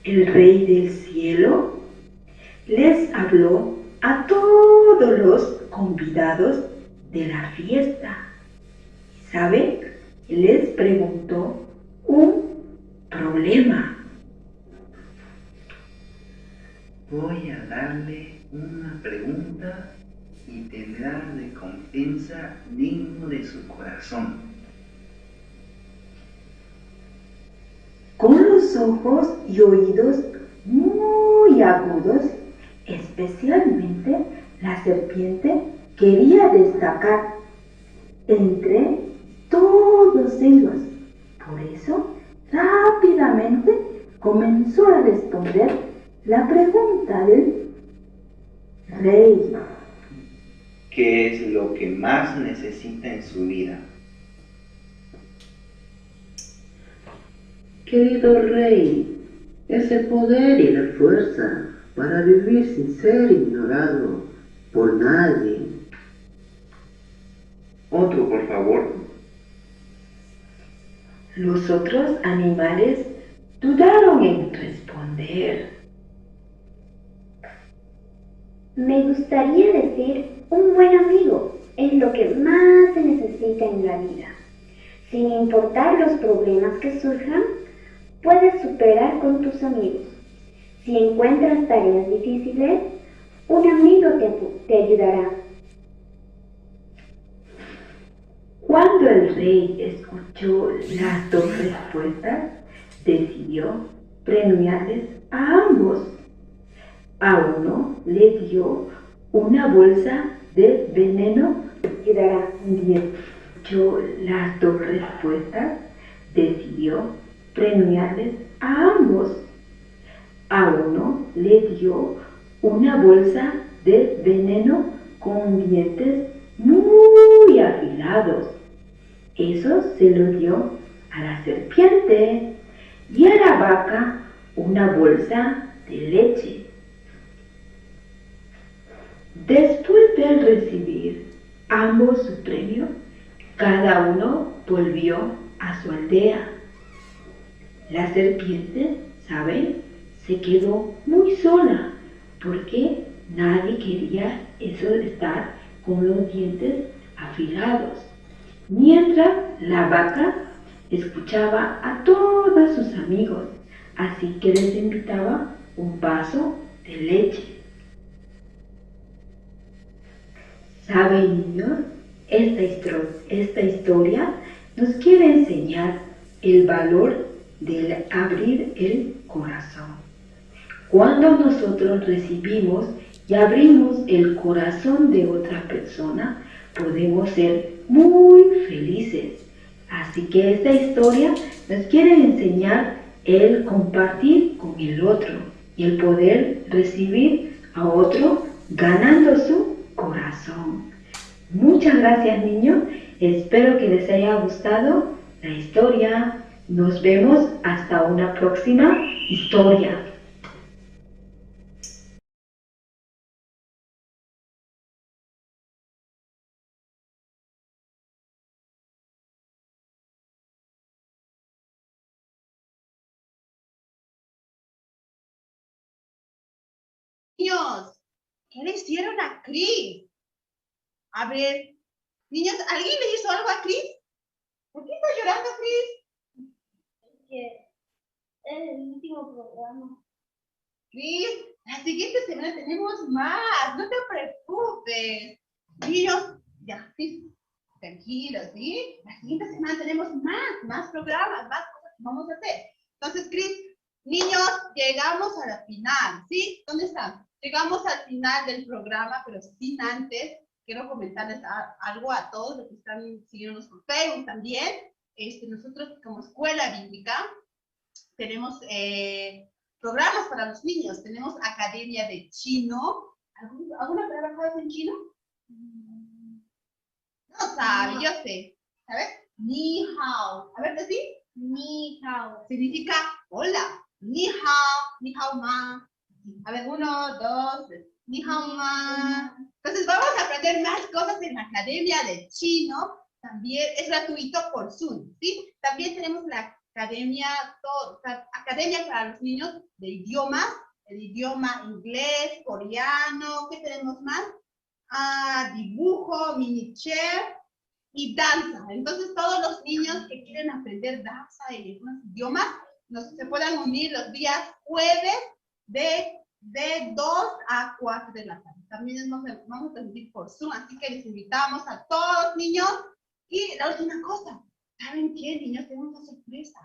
S12: El Rey del Cielo les habló a todos los convidados de la fiesta. ¿Saben? Les preguntó un problema.
S14: Voy a darle una pregunta y tendrá recompensa digno de su corazón.
S12: Con los ojos y oídos muy agudos, especialmente la serpiente quería destacar entre todos ellos. Por eso, rápidamente comenzó a responder la pregunta del rey.
S15: ¿Qué es lo que más necesita en su vida?
S14: Querido rey, ese poder y la fuerza para vivir sin ser ignorado por nadie.
S15: Otro, por favor.
S12: Los otros animales dudaron en responder.
S13: Me gustaría decir un buen amigo es lo que más se necesita en la vida. Sin importar los problemas que surjan, puedes superar con tus amigos. Si encuentras tareas difíciles, un amigo te ayudará.
S12: el rey escuchó las dos respuestas, decidió premiarles a ambos. A uno le dio una bolsa de veneno que dará un diente. Escuchó las dos respuestas, decidió premiarles a ambos. A uno le dio una bolsa de veneno con dientes muy afilados. Eso se lo dio a la serpiente, y a la vaca una bolsa de leche. Después de recibir ambos su premio, cada uno volvió a su aldea. La serpiente, ¿saben?, se quedó muy sola porque nadie quería eso de estar con los dientes afilados. Mientras la vaca escuchaba a todos sus amigos, así que les invitaba un vaso de leche. ¿Saben, niños? Esta historia nos quiere enseñar el valor del abrir el corazón. Cuando nosotros recibimos y abrimos el corazón de otra persona, podemos ser muy felices. Así que esta historia nos quiere enseñar el compartir con el otro y el poder recibir a otro ganando su corazón. Muchas gracias, niños. Espero que les haya gustado la historia. Nos vemos hasta una próxima historia.
S1: Niños, ¿qué le hicieron a Chris? A ver, niños, ¿alguien le hizo algo a Chris? ¿Por qué está llorando Chris?
S2: Que es el último programa.
S1: Chris, la siguiente semana tenemos más, no te preocupes. Niños, ya, Chris, tranquilos, ¿sí? La siguiente semana tenemos más programas, más cosas que vamos a hacer. Entonces, Chris, niños, llegamos a la final, ¿sí? ¿Dónde están? Llegamos al final del programa, pero sin antes, quiero comentarles algo a todos los que están siguiéndonos por Facebook también. Nosotros como Escuela Bíblica tenemos programas para los niños. Tenemos Academia de Chino. ¿Alguna palabra sabes en chino? No sabe, yo sé. ¿Sabes? Ni hao. A ver, ¿sí?
S2: Ni hao.
S1: Significa hola. Ni hao ma. A ver, 1, 2, 3. Ni hao ma. Entonces vamos a aprender más cosas en la Academia de Chino. También es gratuito por Zoom, ¿sí? También tenemos la Academia para los niños de idiomas, el idioma inglés, coreano. ¿Qué tenemos más? Dibujo, mini chef y danza. Entonces todos los niños que quieren aprender danza y algunos idiomas se puedan unir los días jueves de 2 a 4 de la tarde. También vamos a transmitir por Zoom, así que les invitamos a todos los niños. Y la última cosa, ¿saben qué, niños? Tenemos una sorpresa.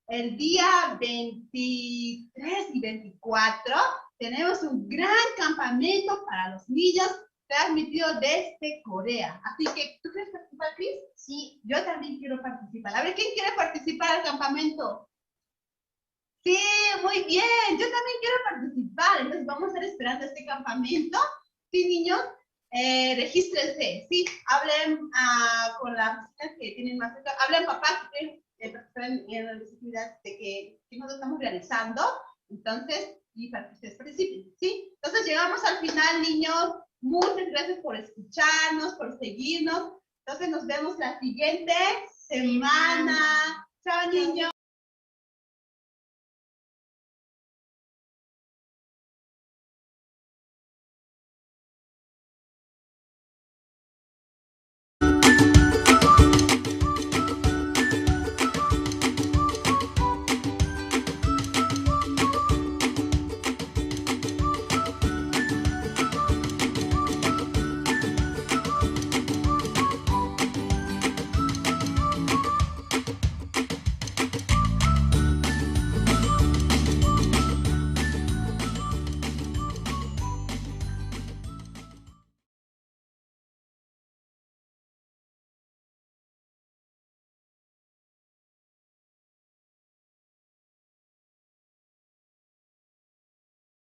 S1: El día 23 y 24 tenemos un gran campamento para los niños transmitido desde Corea. Así que, ¿tú quieres participar, Chris? Sí, yo también quiero participar. A ver, ¿quién quiere participar al campamento? Sí, muy bien, yo también quiero participar. Entonces vamos a estar esperando este campamento. Sí, niños, regístrense, sí, hablen con las personas que tienen más cerca, hablen papás que participan en las actividades que nosotros estamos realizando, entonces, y para que ustedes participen, ¿sí? Entonces llegamos al final, niños. Muchas gracias por escucharnos, por seguirnos. Entonces nos vemos la siguiente semana. Chao, niños.